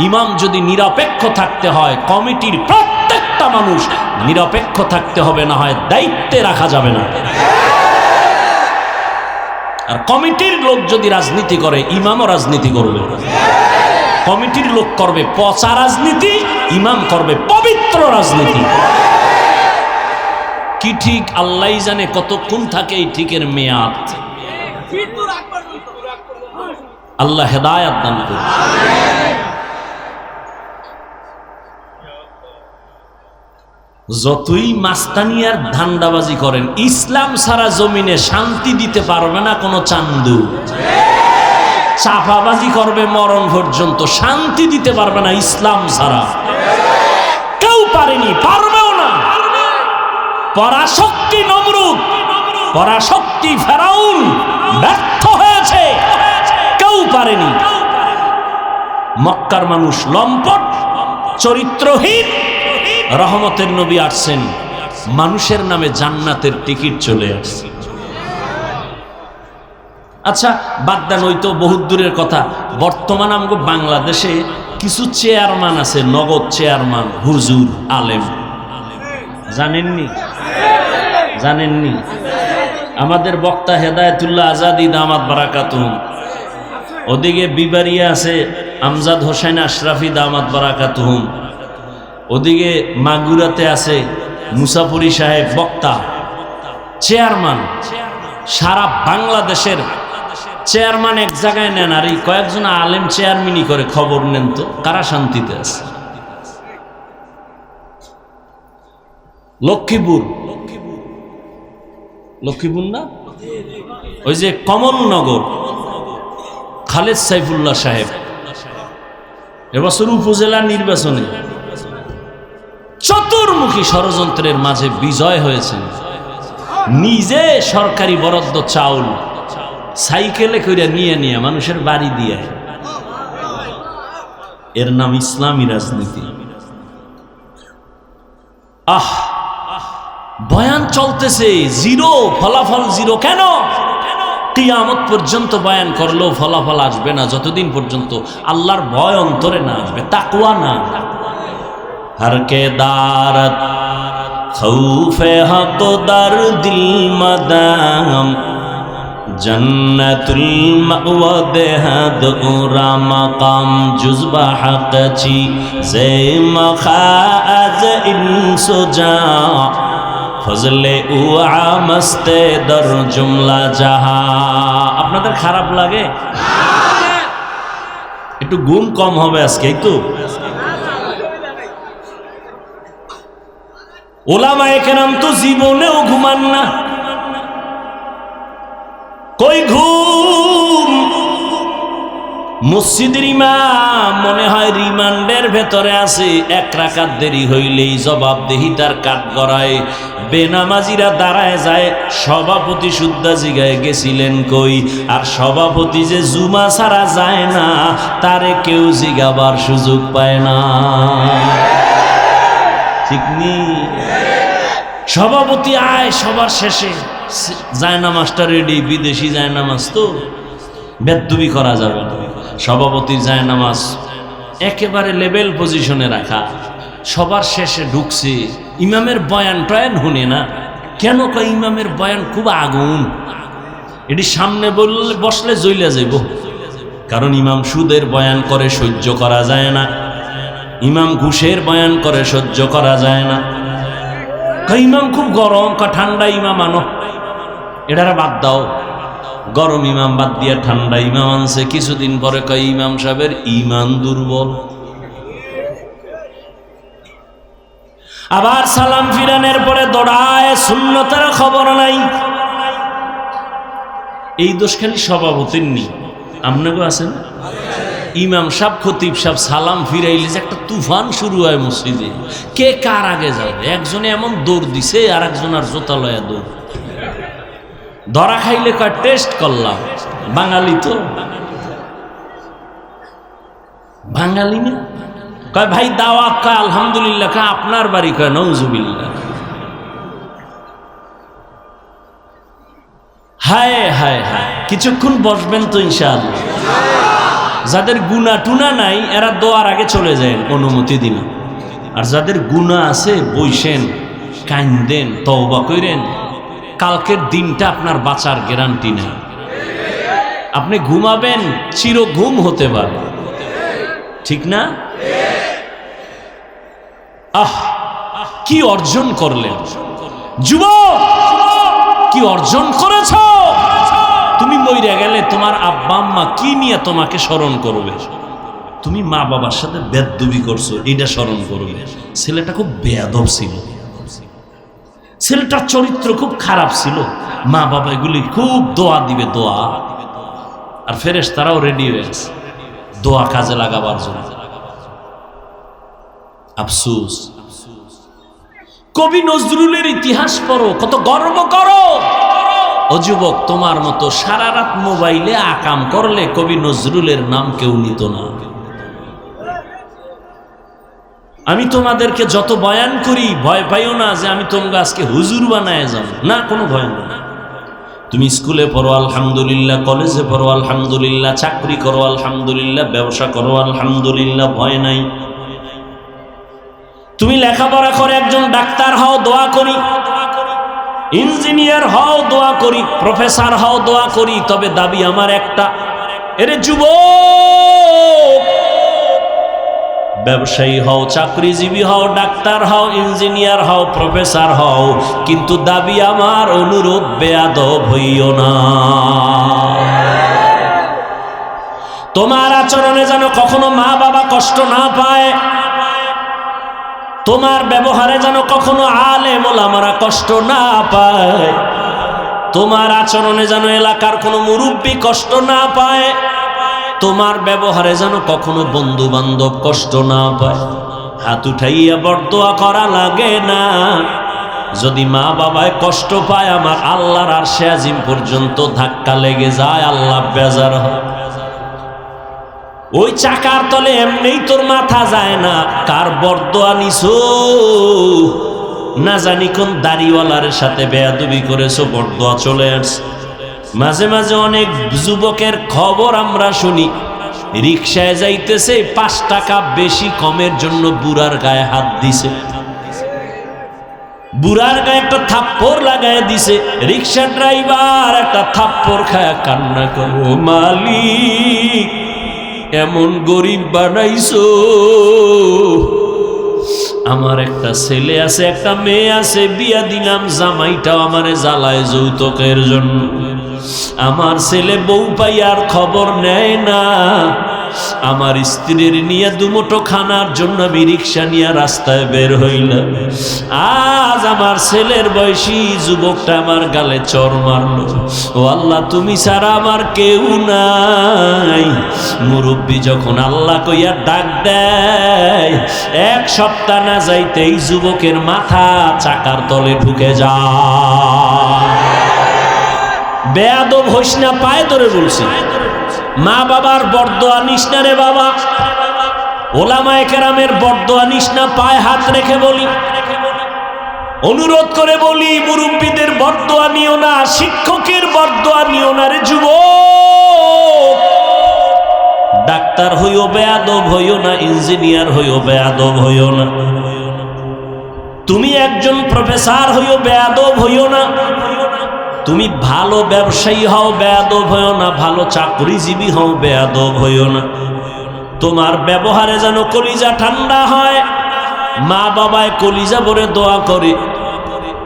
ইমাম যদি নিরপেক্ষ থাকতে হয়, কমিটির প্রত্যেকটা মানুষ নিরপেক্ষ থাকতে হবে, না হয় দায়িত্বে রাখা যাবে না। আর কমিটির লোক যদি রাজনীতি করে, ইমামও রাজনীতি করবে। কমিটির লোক করবে পচা রাজনীতি, ইমাম করবে পবিত্র রাজনীতি। কি ঠিক আল্লাহ জানে কতক্ষণ থাকে এই ঠিকের মেয়াদ। আল্লাহ হেদায়েত দান করুন। যতই মাস্তানি আর ধান্দাবাজি করেন, ইসলাম ছাড়া জমিনে শান্তি দিতে পারবে না কোনো চান্দু। চাপাবাজি করবে মরণ পর্যন্ত, শান্তি দিতে পারবে না ইসলাম ছাড়া। কেউ পারেনি, পারবেও না। পরাশক্তি নমরুদ, পরাশক্তি ফেরাউন ব্যর্থ হয়েছে, কেউ পারেনি। মক্কার মানুষ লম্পট, চরিত্রহীন। রহমতের নবী আসছেন, মানুষের নামে জান্নাতের টিকিট চলে আসছে। আচ্ছা বাদ দেন, ওই তো বহুত দূরের কথা। বর্তমান আমগো বাংলাদেশে কিছু চেয়ারম্যান আছে, নগদ চেয়ারম্যান, হুজুর আলেম, জানেননি? জানেননি? আমাদের বক্তা হেদায়েতুল্লাহ আজাদি দামাত বারাকাতুহুম, ওদিকে বিবারিয়া আছে আমজাদ হোসেন আশরাফি দামাত বারাকাতুহুম, ওদিকে মাগুরাতে আছে মুসাফুরি সাহেব বক্তা, চেয়ারম্যান। সারা বাংলাদেশের চেয়ারম্যান এক জায়গায় নেন, আর এই কয়েকজন আলেম চেয়ারম্যানই করে। খবর নেন তো কারা শান্তিতে আছে? লক্ষ্মীপুর, লক্ষ্মীপুর না, ওই যে কমলনগর, খালেদ সাইফুল্লাহ সাহেব এবছর উপজেলা নির্বাচনে চতুর্মুখী ষড়যন্ত্রের মাঝে বিজয় হয়েছেন। নিজে সরকারি বরাদ্দ চাউল সাইকেলে করে নিয়ে নিয়ে মানুষের বাড়ি দিয়ে, এর নাম ইসলামী রাজনীতি। আহ, বয়ান চলতেছে, জিরো, ফলাফল জিরো। কেন? কিয়ামত পর্যন্ত বয়ান করলেও ফলাফল আসবে না, যতদিন পর্যন্ত আল্লাহর ভয় অন্তরে না আসবে, তাকওয়া না। হরকে দারত খৌফে হক দার দিল মাদাম জন্নতুল মাওয়া দেহাদ উরা মাকাম জুজবা হকচি জে মখাজ ইনসুজা ফজলে উআ মস্তে দর জুমলা জাহা। আপনাদের খারাপ লাগে? একটু ঘুম কম হবে আজকে, তো ওলামায়ে কেরাম তো জীবনেও ঘুমান না। কই ঘুম? মসজিদের ইমাম মনে হয় রিমান্ডের ভেতরে আছে, এক রাকাত দেরি হইলেই জবাবদেহি তার কাঠ গড়ায়। বেনামাজিরা দাঁড়ায় যায়, সভাপতি সুদ্ধা জিগায় গেছিলেন কই? আর সভাপতি যে জুমা ছাড়া যায় না, তারে কেউ জিগাবার সুযোগ পায় না, ঠিক নি? সভাপতি আয় সবার শেষে, জায়নামাজটা রেডি, বিদেশি জায়নামাজ তো বেদবি করা যাবে না। সভাপতির জায়নামাজ একেবারে লেভেল পজিশনে রাখা, সবার শেষে ঢুকছে। ইমামের বয়ান টয়ান শুনে না। কেন? কয় ইমামের বয়ান খুব আগুন, এটি সামনে বসলে জ্বলে যাইব। কারণ ইমাম সুদের বয়ান করে, সহ্য করা যায় না। ইমাম ঘুষের বয়ান করে, সহ্য করা যায় না। ইমাম খুব গরম, ঠান্ডা ইমাম আনো, এটারা বাদ দাও। গরম ইমাম বাদ দিয়ে ঠান্ডা ইমাম আনছে। কিছুদিন পরে কয় ইমাম সাহেবের ইমান দুর্বল। আবার সালাম ফিরানের পরে দৌড়ায়, সুন্নতের খবর নাই। এই দোষ খালি সভাপতির নি, আপনাকেও আছেন। ইমাম সাহেব, খতিব সাহেব সালাম ফিরাইলে যে একটা তুফান শুরু হয় মসজিদে, কে কার আগে যাবে। একজনে এমন দৌড় দিছে, আর একজন আর জোতা লয়া দৌড়। ধরা খাইলে কয় টেস্ট করলাম। বাঙালি তো, বাঙালি না? কয় ভাই দাওয়াত, কয় আলহামদুলিল্লাহ। কয় আপনার বাড়ি? কয় নওজুবিল্লাহ। হায় হায় হায়, কিছুক্ষণ বসবেন তো ইনশাআল্লাহ। যাদের গুনাহ টুনা নাই এরা দোয়ার আগে চলে যায়, অনুমতি দিন। আর যাদের গুনাহ আছে বইসেন, কান্দেন, তওবা করেন। কালকের দিনটা আপনার বাঁচার গ্যারান্টি নেই। আপনি ঘুমাবেন, চির ঘুম হতে পারে, ঠিক না? আহ, কি অর্জন করলেন যুবক, কি অর্জন করেছ? তুমি মইরা গেলে তোমার আব্বা আম্মা কি নিয়ে তোমাকে স্মরণ করবে? তুমি মা বাবার সাথে বেদবি করছো, এটা স্মরণ করবে। ছেলেটা খুব বেয়াদব ছিল, ছেলেটার চরিত্র খুব খারাপ ছিল। মা বাবা এগুলি খুব দোয়া দিবে, দোয়া। আর ফেরেশতারাও রেডি হয়েছে দোয়া কাজে লাগাবার জন্য। আফসোস, কবি নজরুলের ইতিহাস পড়ো, কত গর্ব করো। ও যুবক, তোমার মতো সারা রাত মোবাইলে আকাম করলে কবি নজরুলের নাম কেউ নিত না। আমি তোমাদেরকে যত বয়ান করি, ভয় পাইও না যে আমি তোমরা আজকে হুজুর বানায় যাব না, কোনো ভয় না। তুমি স্কুলে পড়ো আলহামদুলিল্লাহ, কলেজে পড়ো আলহামদুলিল্লাহ, চাকরি করো আলহামদুলিল্লাহ, ব্যবসা করো আলহামদুলিল্লাহ, ভয় নাই। তুমি লেখাপড়া করে একজন ডাক্তার হও, দোয়া করি। ইঞ্জিনিয়ার হও, দোয়া করি। প্রফেসর হও, দোয়া করি। তবে দাবি আমার একটা, এরে যুবক, ব্যবসায়ী হও, চাকরিজীবী হও, ডাক্তার হও, ইঞ্জিনিয়ার হও, প্রফেসর হও, কিন্তু দাবি আমার, অনুরূপ বেয়াদব হইও না। তোমার আচরণে যেন কখনো মা বাবা কষ্ট না পায়, তোমার ব্যবহারে যেন কখনো আলেম ওলামারা কষ্ট না পায়, তোমার আচরণে যেন এলাকার কোনো মুরব্বী কষ্ট না পায়, তোমার ব্যবহারে যেন কখনো বন্ধু বান্ধব কষ্ট না পায়। হাত উঠাইয়া বরদোয়া করা লাগে না। যদি মা বাবায় কষ্ট পায়, আমার আল্লাহর আরশে আজিম পর্যন্ত ধাক্কা লেগে যায়, আল্লাহ বেজার হয়। ওই চাকার তলে এমনিই তোর মাথা যায় না, কার বরদোয়া নিছো না জানি কোন দাড়িওয়ালার সাথে বেয়াদবি করেছো, বরদোয়া চলে আসছে। মাঝে মাঝে অনেক যুবকের খবর আমরা শুনি, রিকশায় যাইতেছে 5 টাকা বেশি কমের জন্য বুড়ার গায়ে হাত দিছে, বুড়ার গায়ে একটা থাপ্পড় লাগায় দিছে। রিকশা ড্রাইভার একটা থাপ্পড় খায় কান্না করে, ও মালিক এমন গরিব বানাইছো, আমার একটা ছেলে আছে, একটা মেয়ে আছে, বিয়া দিলাম, জামাইটাও আমারে জ্বালায় যৌতুকের জন্য। আমার ছেলে বউ পাইয়ার খবর নেয় না, আমার স্ত্রীর নিয়ে দুমুঠো খানার জন্য আমি রিক্সা নিয়ে রাস্তায় বের হইলাম। আজ আমার ছেলের বয়সী যুবকটা আমার গালে চর মারলো। ও আল্লাহ, তুমি ছাড়া আমার কেউ নাই। মুরব্বী যখন আল্লাহ কইয়া ডাক দেয়, 1 সপ্তাহ না যাইতেই যুবকের মাথা চাকার তলে ঢুকে যায়। বেয়াদব হইস না, পায়ে ধরে বলছি। মা বাবার বরদোয়া নিস না রে বাবা, ওলামায়ে কেরামের বরদোয়া নিস না, পায়ে হাত রেখে বলি, অনুরোধ করে বলি, মুরব্বীদের বরদোয়া নিও না, শিক্ষকের বরদোয়া নিও না রে যুবক। ডাক্তার হইও বেয়াদব হইও না, ইঞ্জিনিয়ার হইও বেয়াদব হইও না, তুমি একজন প্রফেসর হইও বেয়াদব হইও না, তুমি ভালো ব্যবসায়ী হও বেয়াদব হইও না, ভালো চাকরিজীবী হও বেয়াদব হইও না। তোমার ব্যবহারে যেন কলিজা ঠান্ডা হয়, মা বাবায় কলিজা ভরে দোয়া করে।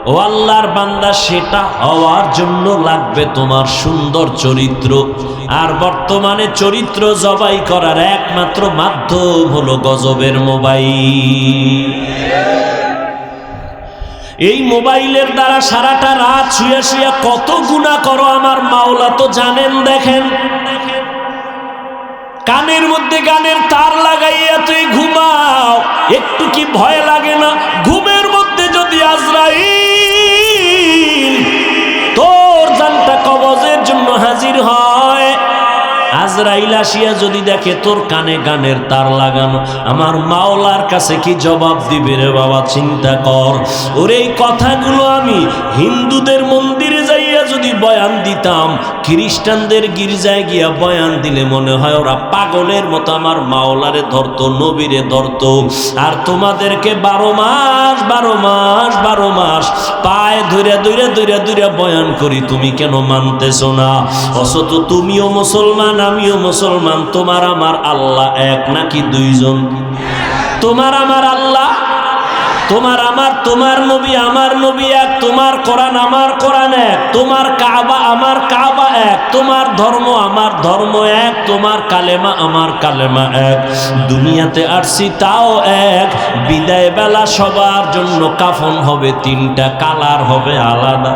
ও আল্লাহর বান্দা, সেটা হওয়ার জন্য লাগবে তোমার সুন্দর চরিত্র। আর বর্তমানে চরিত্র জবাই করার একমাত্র মাধ্যম হলো গজবের মোবাইল। এই মোবাইলের দ্বারা সারাটা রাত শুয়ে শুয়ে কত গুনাহ করো আমার মাওলা তো জানেন। দেখেন, কানের মধ্যে গানের তার লাগাইয়া তুই ঘুমাও, একটু কি ভয় লাগে না? ঘুমের মধ্যে যদি আজরাইল তোর জানটা কবজের জন্য হাজির হয়, আজরাইল আসিয়া যদি দেখে তোর কানে গানের তার লাগানো, আমার মাওলার কাছে কি জবাব দিবে রে বাবা? চিন্তা কর। ওর এই কথাগুলো আমি হিন্দুদের মন্দিরে যাইয়া যদি বয়ান দিতাম, খ্রিস্টানদের গির্জায় গিয়া বয়ান দিলে মনে হয় ওরা পাগলের মতো আমার মাওলারে ধরতো, নবীরে ধরতো। আর তোমাদেরকে 12 মাস পায়ে ধরে বয়ান করি, তুমি কেন মানতেছো না? অথচ তুমিও মুসলমান, আমিও মুসলমান। তোমার আমার আল্লাহ এক নাকি 2 জন? তোমার আমার আল্লাহ, তোমার নবী আমার নবী এক, তোমার কোরআন আমার কোরআন এক, তোমার কাবা আমার কাবা এক, তোমার ধর্ম আমার ধর্ম এক, তোমার কালেমা আমার কালেমা এক। দুনিয়াতে আসছি তাও এক। বিদায় বেলা সবার জন্য কাফন হবে 3টা, কালার হবে আলাদা।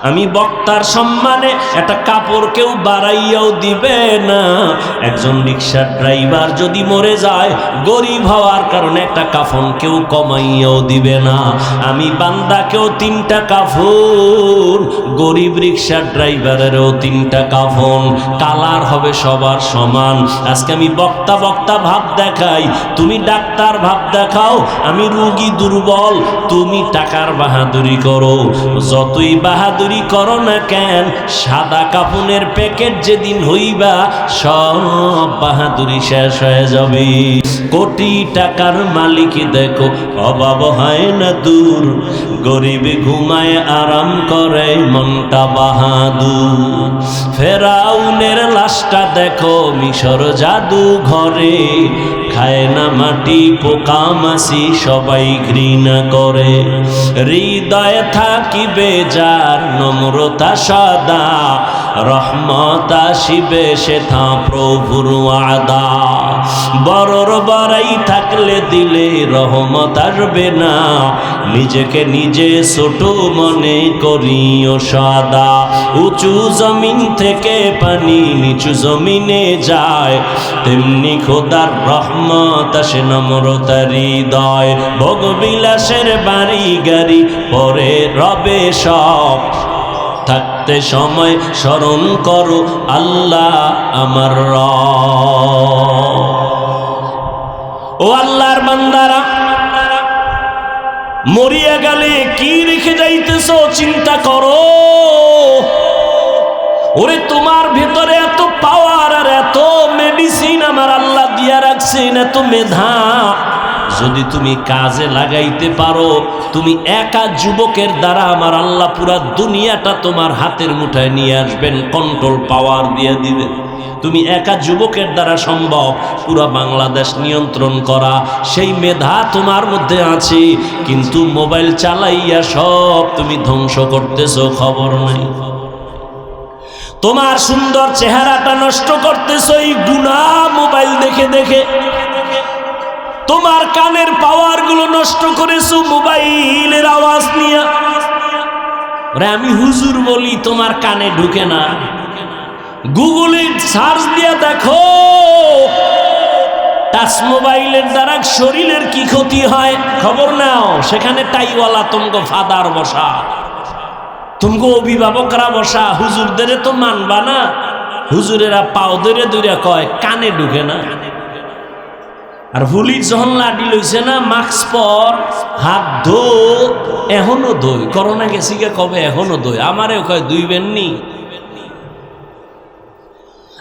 আমি বক্তার সম্মানে একটা কাপড় কেউ বাড়াইয়াও দিবে না। একজন রিক্সা ড্রাইভার যদি মরে যায়, গরিব হওয়ার কারণে একটা কাফন কেউ কমাইয়াও দিবে না। আমি বান্দাকেও 3টা কাফন, গরিব রিক্সা ড্রাইভারেরও 3টা কাফন, কালার হবে সবার সমান। আজকে আমি বক্তা ভাব দেখাই, তুমি ডাক্তার ভাব দেখাও। আমি রোগী দুর্বল, তুমি টাকার বাহাদুরি করো। যতই বাহাদুরি বাহাদুরি করো না কেন? সাদা কাফনের প্যাকেট যেদিন হইবা সব বাহাদুরি শেষ হয়ে যাবে। কোটি টাকার মালিক দেখো অভাব হয় না দূর, গরিব ঘুমায় আরাম করে মনটা বাহাদুর। ফেরাউনের লাশটা দেখো মিশর জাদু ঘরে, খায় না মাটি পোকা মাছি সবাই ঘৃণা করে। হৃদয়ে থাকিবে যার নম্রতা সদা, রহমত আসিবে সেথা প্রভুর ওয়াদা। বড়র বড়াই থাকলে দিলে রহমত আসবে না, নিজেকে নিজে ছোট মনে করিও সদা। উঁচু জমিন থেকে পানি নিচু জমিনে যায়, তেমনি খোদার রহমত আসে নম্রতার হৃদয়। ভোগবিলাসের বাড়ি গাড়ি পরে রবে সব, থাকতে সময় স্মরণ করো আল্লাহ আমার রব। ও আল্লাহর বান্দারা, মরিয়া গেলে কি রেখে যাইতেছো চিন্তা করো। ওরে তোমার ভেতরে এত পাওয়ার আর এত মেডিসিন আমার আল্লাহ দিয়া রাখছেন, এত মেধা, যদি তুমি কাজে লাগাইতে পারো, তুমি একা যুবকের দ্বারা আমার আল্লাহ পুরা দুনিয়াটা তোমার হাতের মুঠায় নিয়ে আসবেন, কন্ট্রোল পাওয়ার দিয়ে দিবেন। তুমি একা যুবকের দ্বারা সম্ভব পুরা বাংলাদেশ নিয়ন্ত্রণ করা, সেই মেধা তোমার মধ্যে আছে। কিন্তু মোবাইল চালাইয়া সব তুমি ধ্বংস করতেছো, খবর নাই। তোমার সুন্দর চেহারাটা নষ্ট করতেছো এই গুনাহ মোবাইল দেখে দেখে। তোমার কানের পাওয়ার গুলো নষ্ট করেছো মোবাইলের আওয়াজ নিয়ে। আমি হুজুর বলি তোমার কানে ঢুকে না। গুগলে সার্চ দিয়ে দেখো টাচ মোবাইলের দ্বারা শরীরের কি ক্ষতি হয়, খবর নাও। সেখানে টাইওয়ালা তোমাকে ফাদার বসা, তোমাকে অভিভাবকরা বসা। হুজুরদের তো মানবা না, হুজুরেরা পাও ধরে দূরে কয় কানে ঢুকে না। আর পুলিশ যখন লাঠি লইছে না, মাস্ক পর, হাত ধো, এখনো দই। করোনা গেছি গে কবে, এখনো দই। আমারেও কয় দুইবেন নি।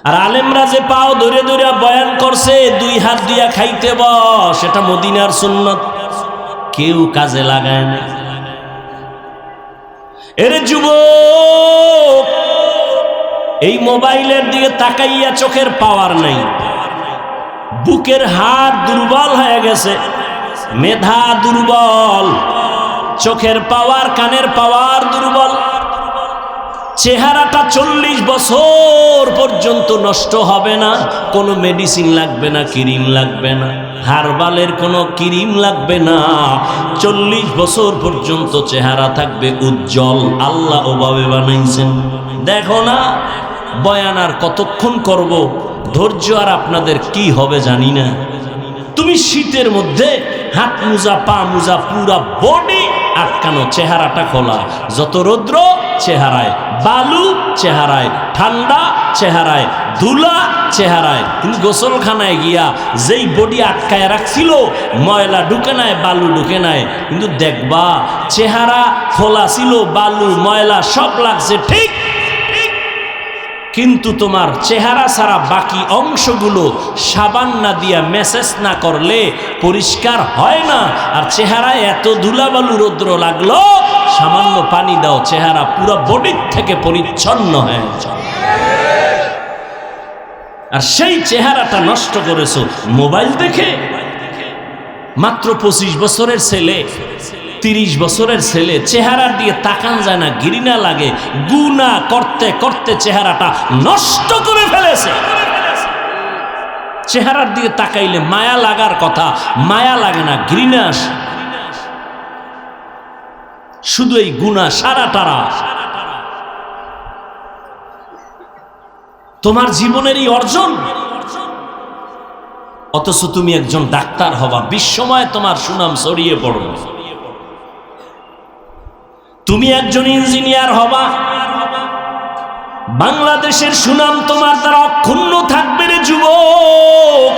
আর আলেমরা যে পাও ধরে ধরে বয়ান করছে, দুই হাত দিয়া খাইতে বস, এটা মদিনার সুন্নত, কেউ কাজে লাগায় না। এরে যুবক, এই মোবাইলের দিকে তাকাইয়া চোখের পাওয়ার নাই, বুকের হাড় দুর্বল হয়ে গেছে, মেধা দুর্বল, চোখের পাওয়ার কানের পাওয়ার দুর্বল। চেহারাটা 40 বছর পর্যন্ত নষ্ট হবে না, কোনো মেডিসিন লাগবে না, ক্রিম লাগবে না, হারবালের কোনো ক্রিম লাগবে না। 40 বছর পর্যন্ত চেহারা থাকবে উজ্জ্বল। আল্লাহ ওভাবে বানাইছেন। দেখো না বয়ান আর কতক্ষণ করব, ধৈর্য আর আপনাদের কি হবে জানি না। তুমি শীতের মধ্যে হাত মোজা পা মোজা পুরা বডি আটকানো, চেহারাটা খোলা, যত রৌদ্র চেহারায়, বালু চেহারায়, ঠান্ডা চেহারায়, ধুলা চেহারায়। তুমি গোসলখানায় গিয়া যেই বডি আটকায় রাখছিল, ময়লা ঢুকে নাই, বালু ঢুকে নাই, কিন্তু দেখবা চেহারা খোলা ছিল, বালু ময়লা সব লাগছে ঠিক, কিন্তু তোমার চেহারা ছাড়া বাকি অংশগুলো সাবান না দিয়া মেসেজ না করলে পরিষ্কার হয় না। আর চেহারায় এত ধুলাবালু রৌদ্র লাগলো, সামান্য পানি দাও, চেহারা পুরো বডির থেকে পরিচ্ছন্ন হয়ে যায়। আর সেই চেহারাটা নষ্ট করেছো মোবাইল দেখে। মাত্র 25 বছরের ছেলে, 30 বছরের ছেলে, চেহারার দিয়ে তাকান যায় না, ঘৃণা লাগে, গুনাহ করতে করতে চেহারাটা নষ্ট করে ফেলেছে। চেহারার দিকে তাকাইলে মায়া লাগার কথা, মায়া লাগে না, ঘৃণা আসে। শুধু এই গুনাহ সারাটারা তোমার জীবনের এই অর্জন, অথচ তুমি একজন ডাক্তার হবা, বিশ্বময় তোমার সুনাম ছড়িয়ে পড়বে। তুমি একজন ইঞ্জিনিয়ার হবা, বাংলাদেশের সুনাম তোমার দ্বারা অক্ষুণ্ণ থাকবে রে যুবক।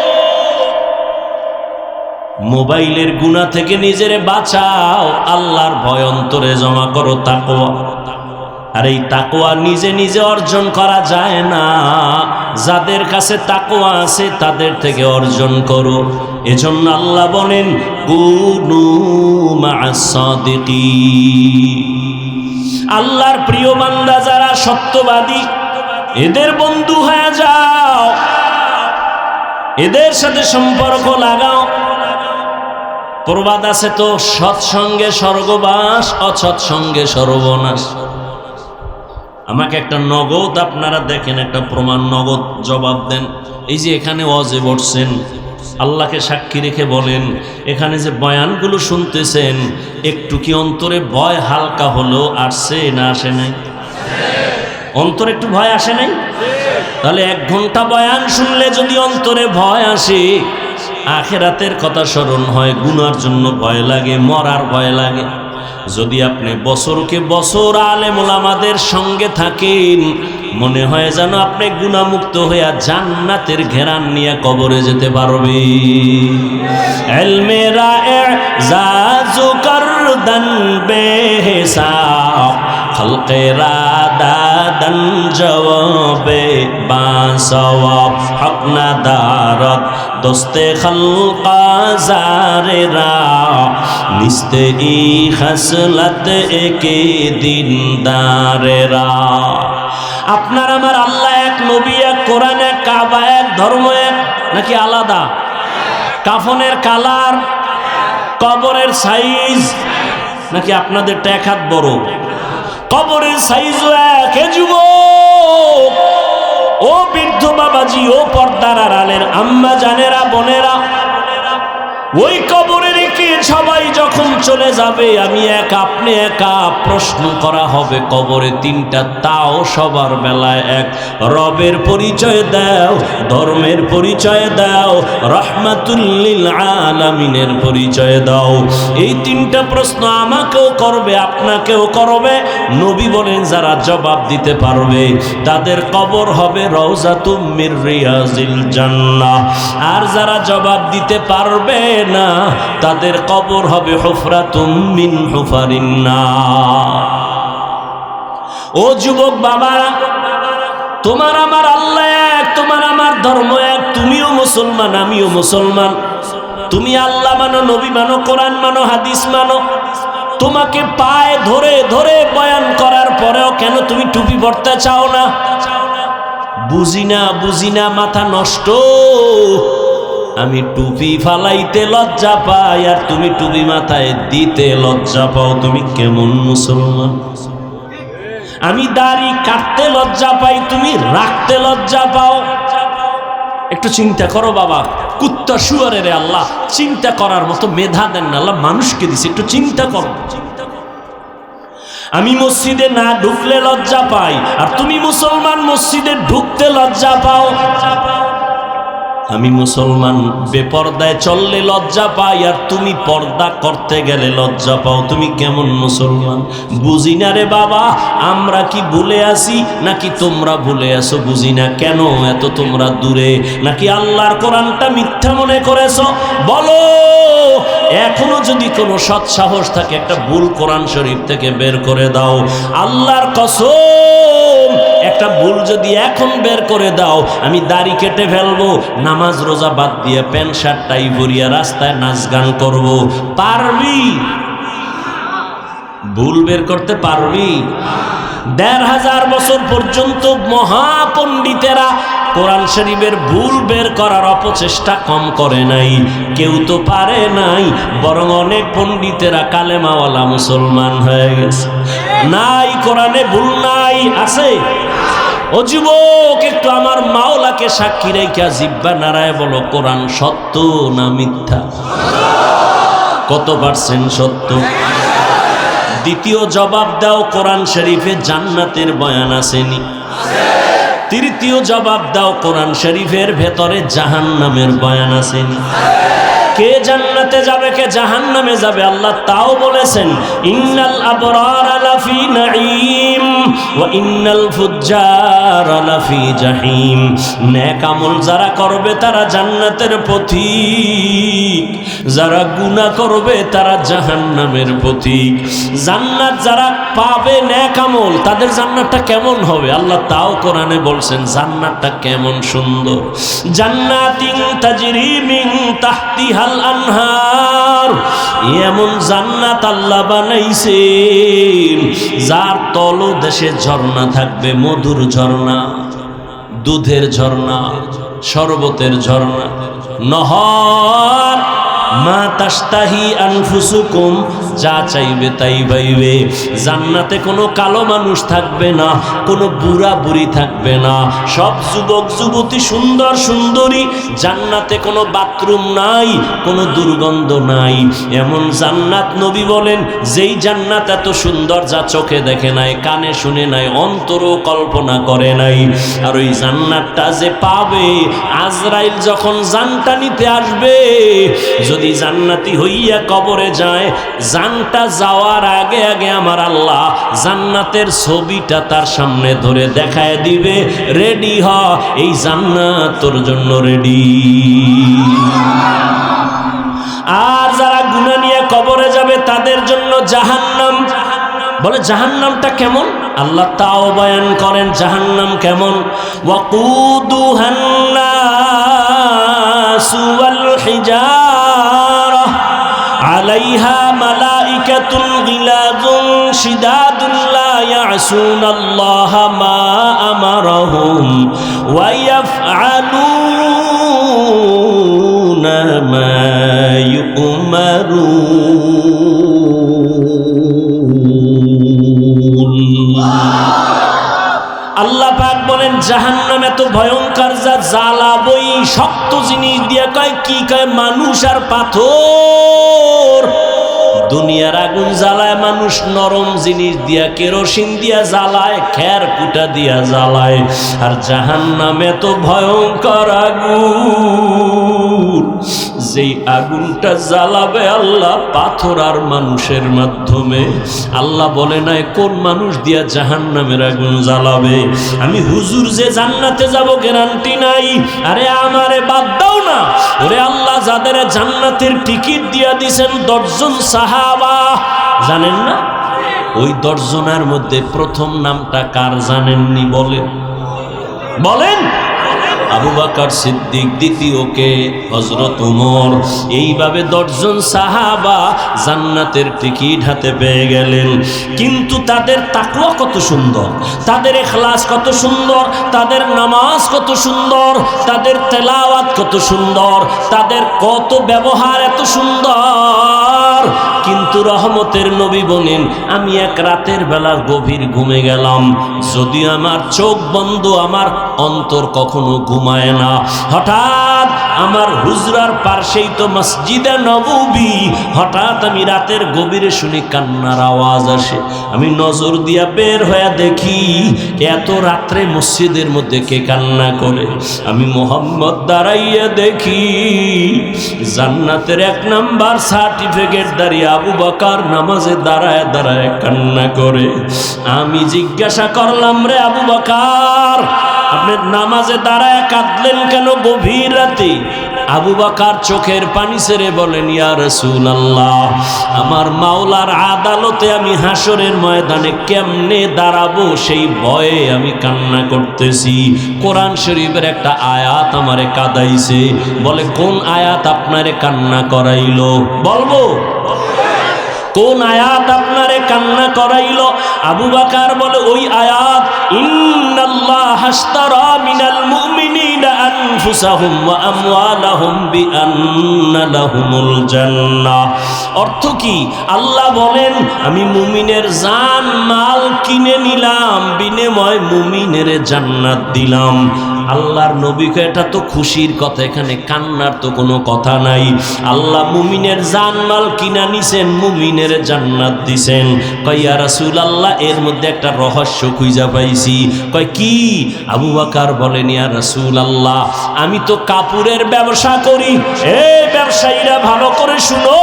মোবাইলের গুনাহ থেকে নিজেরে বাঁচাও, আল্লাহর ভয় অন্তরে জমা করো, তাকওয়া। আর এই তাকওয়া নিজে নিজে অর্জন করা যায় না, যাদের কাছে তাকওয়া আছে তাদের থেকে অর্জন করো। এজন্য আল্লাহ বলেন কুনু মা'আস সাদিকিন। আল্লাহর প্রিয় বান্দা যারা সত্যবাদী, এদের বন্ধু হয়ে যাও, এদের সাথে সম্পর্ক লাগাও। প্রবাদ আছে তো, সৎসঙ্গে স্বর্গবাস, অসৎসঙ্গে সর্বনাশ। আমাকে একটা নগদ আপনারা দেখেন, একটা প্রমাণ নগদ জবাব দেন। এই যে এখানে ওয়াজে বসছেন, আল্লাহকে সাক্ষী রেখে বলেন, এখানে যে বয়ানগুলো শুনতেছেন, একটু কি অন্তরে ভয় হালকা হলো আসছে না আসে নাই? অন্তরে একটু ভয় আসে নাই? তাহলে 1 ঘন্টা বয়ান শুনলে যদি অন্তরে ভয় আসে, আখিরাতের কথা স্মরণ হয়, গুনার জন্য ভয় লাগে, মরার ভয় লাগে। যদি আপনি বছরকে বছর আলেম ওলামাদের সঙ্গে থাকেন, মনে হয় যেন আপনি গুনাহমুক্ত হইয়া জান্নাতের ঘেরান নিয়ে কবরে যেতে পারবে। ইলমে রা'জাজু করদান বেহিসাব, খলকে রাদাদান জওয়াবে বাসওয়াব, হক না দারত দোস্তে খলকা জারেরা, নিস্তে ই খসলত একে দিনদারেরা। আপনার আমার আল্লাহ এক, নবী এক, কোরআন এক, কাবা এক, ধর্ম এক, নাকি আলাদা? কাফনের কালার, কবরের সাইজ নাকি আপনাদেরটা 1 হাত বড়? কবরের সাইজও এক। হে যুবক, ও বৃদ্ধ বাবাজি, ও পর্দার আড়ালের আম্মা জানেরা, বোনেরা, ওই কবরে রেখে সবাই যখন চলে যাবে, আমি এক, আপনি একা, প্রশ্ন করা হবে কবরে 3টা, তাও সবার বেলায় এক। রবের পরিচয় দাও, ধর্মের পরিচয় দাও, রাহমাতুল লিল আলামিনের পরিচয় দাও। এই 3টা প্রশ্ন আমাকেও করবে, আপনাকেও করবে। নবী বলেন যারা জবাব দিতে পারবে তাদের কবর হবে রওজাতুম মির রিয়াজিল জান্নাহ, আর যারা জবাব দিতে পারবে না তাদের কবর হবে হুফরাতুম মিন হুফারিন নার। ও যুবক বাবারা, তোমার আমার আল্লাহ এক, তোমার আমার ধর্ম এক, তুমিও মুসলমান আমিও মুসলমান। তুমি আল্লাহ মানো, নবী মানো, কোরআন মানো, হাদিস মানো। তোমাকে পায়ে ধরে ধরে বয়ান করার পরেও কেন তুমি টুপি পরতে চাও না? বুঝি না, বুঝি না, মাথা নষ্ট। আমি টুপি ফালাইতে লজ্জা পাই আর তুমি টুপি মাথায় দিতে লজ্জা পাও, তুমি কেমন মুসলমান? আমি দাড়ি কাটতে লজ্জা পাই, তুমি রাখতে লজ্জা পাও। একটু চিন্তা করো বাবা, কুত্তা শুয়ারের আল্লাহ চিন্তা করার মতো মেধা দেন না, আল্লাহ মানুষকে দিছে, একটু চিন্তা করো। আমি মসজিদে না ঢুকলে লজ্জা পাই আর তুমি মুসলমান মসজিদে ঢুকতে লজ্জা পাও। আমি মুসলমান বেপর্দায় চললে লজ্জা পাই আর তুমি পর্দা করতে গেলে লজ্জা পাও, তুমি কেমন মুসলমান? বুঝি না রে বাবা, আমরা কি ভুলে আসি নাকি তোমরা ভুলে আসো? বুঝি না কেন এত তোমরা দূরে, নাকি আল্লাহর কোরআনটা মিথ্যা মনে করেছো? বলো, এখনো যদি কোনো সৎ সাহস থাকে একটা ভুল কোরআন শরীফ থেকে বের করে দাও। আল্লাহর কসম, একটা ভুল যদি এখন বের করে দাও, আমি দাড়ি কেটে ফেলবো, নামাজ রোজা বাদ দিয়ে প্যান্ট শার্ট টাই পরিয়া রাস্তায় নাচ গান করব। পারবি? ভুল বের করতে পারবি? ১৫০০ বছর পর্যন্ত মহাপণ্ডিতেরা কোরআন শরীফের ভুল বের করার অপচেষ্টা কম করে নাই। কেউ তো পারে নাই, বরং অনেক পণ্ডিতেরা কালেমাওয়ালা মুসলমান হয়ে গেছে। নাই, কোরআনে ভুল নাই, আছে? ও যুবক, একটু আমার মাওলাকে সাক্ষী রেখা জিহ্বা নাড়ায় বলো, কোরআন সত্য না মিথ্যা? কত পার্সেন্ট সত্য? দ্বিতীয় জবাব দাও, কোরআন শরীফে জান্নাতের বয়ান আসেনি? তৃতীয় জবাব দাও, কোরআন শরীফের ভেতরে জাহান্নামের বয়ান আসেনি? কে জান্নাতে যাবে, কে জাহান্নামে যাবে আল্লাহ তাও বলেছেন, ইন্নাল আবরারা লাফি নাঈম ওয়া ইন্নাল ফুজ্জারা লাফি জাহিম। নেক আমল যারা করবে তারা জান্নাতের পথিক, যারা গুনাহ করবে তারা জাহান্নামের প্রতীক। জান্নাত যারা পাবে নেক আমল, তাদের জান্নাতটা কেমন হবে আল্লাহ তাও কোরআনে বলছেন। জান্নাতটা কেমন সুন্দর, জান্নাতিন তাজরি মিন তাহতিহাল আনহার, এমন জান্নাত আল্লাহ বানাইছেন যার তলদেশে ঝর্ণা থাকবে, মধুর ঝর্ণা, দুধের ঝর্ণা, শরবতের ঝর্ণা, নহর, মা তাশতাহি আনফুসুকুম, যা চাইবে তাই পাইবে। জান্নাতে কোনো কালো মানুষ থাকবে না, কোনো বুড়া বুড়ি থাকবে না, সব যুবক যুবতী সুন্দর সুন্দরী। জান্নাতে কোনো বাথরুম নাই, কোনো দুর্গন্ধ নাই। এমন জান্নাত নবী বলেন, যেই জান্নাত এত সুন্দর যা চোখে দেখে নাই, কানে শুনে নাই, অন্তরও কল্পনা করে নাই। আর ওই জান্নাতটা যে পাবে, আজরাইল যখন জানটা নিতে আসবে, যদি জান্নাতি হইয়া কবরে যায়, জানটা যাওয়ার আগে আগে আমার আল্লাহ জান্নাতের ছবিটা তার সামনে ধরে দেখায় দিবে, রেডি হ, এই জান্নাত তোর জন্য রেডি। আর যারা গুনাহ নিয়ে কবরে যাবে তাদের জন্য জাহান্নাম। বলে জাহান্নামটা কেমন আল্লাহ তাও বয়ান করেন, জাহান্নাম কেমন। ওয়াকুদুহান নাসু ওয়াল হিজারা আলাইহা মালাইকাতুন গিলাযুন শিদাদুন লা ইয়াসুনাল্লাহা মা আমারাহুম ওয়া ইয়াফআলুনা মা ইউমারুন। আল্লাহ পাক বলেন জাহান্নাম এত ভয়ঙ্কর, যা জ্বালাবই শক্ত জিনিস দিয়ে, কয় কি কয়, মানুষ আর পাথর। দুনিয়ার আগুন জ্বালায় মানুষ নরম জিনিস দিয়া, কেরোসিন দিয়া জ্বালায়, খের কুটা দিয়া জ্বালায়। আর জাহান্নাম এত ভয়ঙ্কর আগুন, যেই আগুনটা জ্বালাবে আল্লাহ পাথর আর মানুষের মাধ্যমে। আল্লাহ বলে নাই কোন মানুষ দিয়া জাহান্নামের আগুন জ্বালাবে। আমি হুজুর যে জান্নাতে যাব গ্যারান্টি নাই। আরে আমারে বাদ দাও না, ওরে আল্লাহ যাদের জান্নাতের টিকিট দিয়া দিছেন 10 জন সাহাবা, জানেন না? ওই 10 জনের মধ্যে প্রথম নামটা কার জানেননি? বলেন বলেন। আবু বকর সিদ্দিক, দ্বিতীয়কে হযরত ওমর। এইভাবে 10 জন সাহাবা জান্নাতের টিকিট হাতে পেয়ে গেলেন। কিন্তু তাদের তাকওয়া কত সুন্দর, তাদের ইখলাস কত সুন্দর, তাদের নামাজ কত সুন্দর, তাদের তেলাওয়াত কত সুন্দর, তাদের কত ব্যবহার এত সুন্দর। কিন্তু রহমতের নবী বলেন, আমি এক রাতের বেলা গভীর ঘুমে গেলাম, যদি আমার চোখ বন্ধ, আমার অন্তর কখনো ঘুমায় না। হঠাৎ আমার হুজরার পাশেই তো মসজিদে নববী, হঠাৎ আমি রাতের গভীরে শুনি কান্নার আওয়াজ আসে। আমি নজর দিয়া বের হয়ে দেখি এত রাত্রে মসজিদের মধ্যে কে কান্না করে। আমি মোহাম্মদ দাঁড়াইয়া দেখি জান্নাতের 1 নাম্বার সার্টিফিকেট দাঁড়িয়ে আবু বকর নামাজে দাঁড়ায় দাঁড়ায় কান্না করে। আমি জিজ্ঞাসা করলাম, রে আবু বকর, আপনি নামাজে দাঁড়ায় কাঁদলেন কেন গভীর রাতে? আবু বকর চোখের পানি ছেড়ে বলেন, ইয়া রাসূলুল্লাহ, আমার মাওলার আদালতে আমি হাসরের ময়দানে কেমনে দাঁড়াবো সেই ভয়ে আমি কান্না করতেছি। কোরআন শরীফের একটা আয়াত আমারে কাঁদাইছে। বলে কোন আয়াত আপনারে কান্না করাইলো? বলবো কোন আয়াত আপনারে কান্না করাইলো? আবু বকর বলে ওই আয়াত, ইন্নাল্লাহা আশতারা মিনাল মুমিনিনা আনফুসাহুম ওয়া আমওয়ালাহুম বিআন্না লাহুমুল জান্নাহ। অর্থ কি? আল্লাহ বলেন আমি মুমিনের জান মাল কিনে নিলাম, বিনিময়ে মুমিনের জান্নাত দিলাম। আল্লাহর নবীকে এটা তো খুশির কথা, এখানে কান্নার তো কোনো কথা নাই। আল্লাহ মুমিনের জানমাল কিনা নিছেন, মুমিনের জান্নাত দিছেন। কয় ইয়া রাসূলুল্লাহ, এর মধ্যে একটা রহস্য খুঁজে পাইছি। কয় কি? আবু বকর বলেন, ইয়া রাসূলুল্লাহ, আমি তো কাপড়ের ব্যবসা করি। এই ব্যবসায়ীরা ভালো করে শুনো।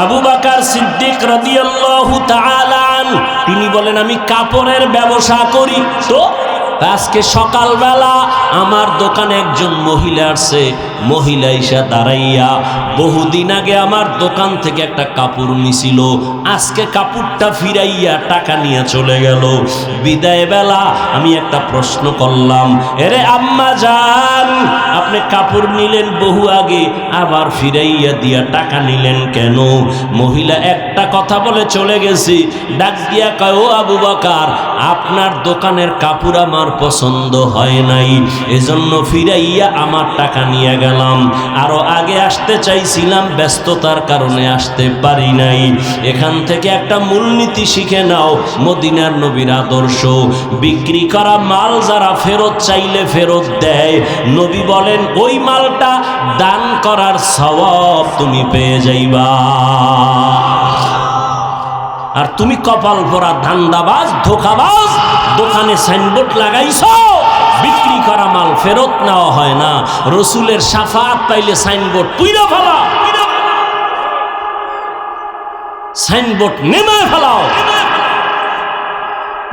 আবু বকর সিদ্দিক রাদিয়াল্লাহু তাআলা আনহু তিনি বলেন, আমি কাপড়ের ব্যবসা করি। তো আজকে সকালবেলা আমার দোকানে একজন মহিলা আসছে, মহিলা এসে দাঁড়াইয়া, বহুদিন আগে আমার দোকান থেকে একটা কাপড় নিছিল, আজকে কাপড়টা ফিরাইয়া টাকা নিয়ে চলে গেল। বিদায় বেলা আমি একটা প্রশ্ন করলাম, এরে আম্মা জান, আপনি কাপড় নিলেন বহু আগে, আবার ফিরাইয়া দিয়া টাকা নিলেন কেন? মহিলা একটা কথা বলে চলে গেছে, ডাক দিয়া কয়, ও আবু বকর, আপনার দোকানের কাপড় আমার পছন্দ হয় নাই, এজন্য ফিরাইয়া আমার টাকা নিয়ে গেলাম। আরো আগে আসতে চাইছিলাম, ব্যস্ততার কারণে আসতে পারি নাই। এখান থেকে একটা মূলনীতি শিখে নাও, মদিনার নবীর আদর্শ, বিক্রি করা মাল যারা ফেরত চাইলে ফেরত দেয়, নবী বলেন ওই মালটা দান করার সওয়াব তুমি পেয়ে যাইবা। আর তুমি কপাল ভরা ধান্দাবাজ, ধোঁকাবাজ, দোকানে সাইনবোর্ড লাগাইছো, বিক্রি করা মাল ফেরত নেওয়া হয় না, রসুলের শাফাত পাইলে সাইনবোর্ড পুইরা ফেলাও, সাইনবোর্ড নেমায় ফেলাও।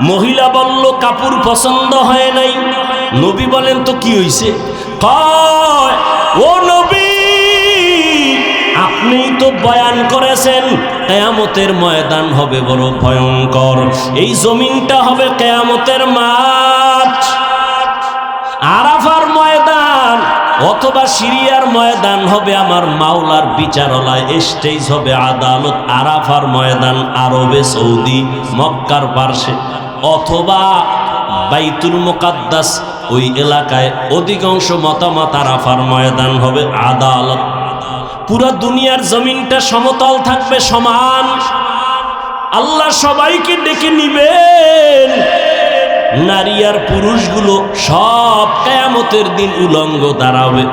মহিলা বলল কাপড় পছন্দ হয় নাই। নবী বলেন তো কি হইছে? কয়, ও নবী, আপনি তো বয়ান করেছেন কিয়ামতের ময়দান হবে বড় ভয়ঙ্কর, এই জমিনটা হবে কিয়ামতের মাঠ, আরাফার ময়দান অথবা সিরিয়ার ময়দান হবে আমার মাওলার বিচারালয়, স্টেজ হবে আদালত। আরাফার ময়দান আরবে সৌদি মক্কার পার্শ্বে অথবা বাইতুল মুকাদ্দাস ওই এলাকায়, অধিকাংশ মতামত আরাফার ময়দান হবে আদালত। পুরা দুনিয়ার জমিনটা সমতল থাকবে, সমান। আল্লাহ সবাইকে ডেকে নিবেন, নারী আর পুরুষগুলো সব কিয়ামতের দিন উলঙ্গ দাঁড়াবে।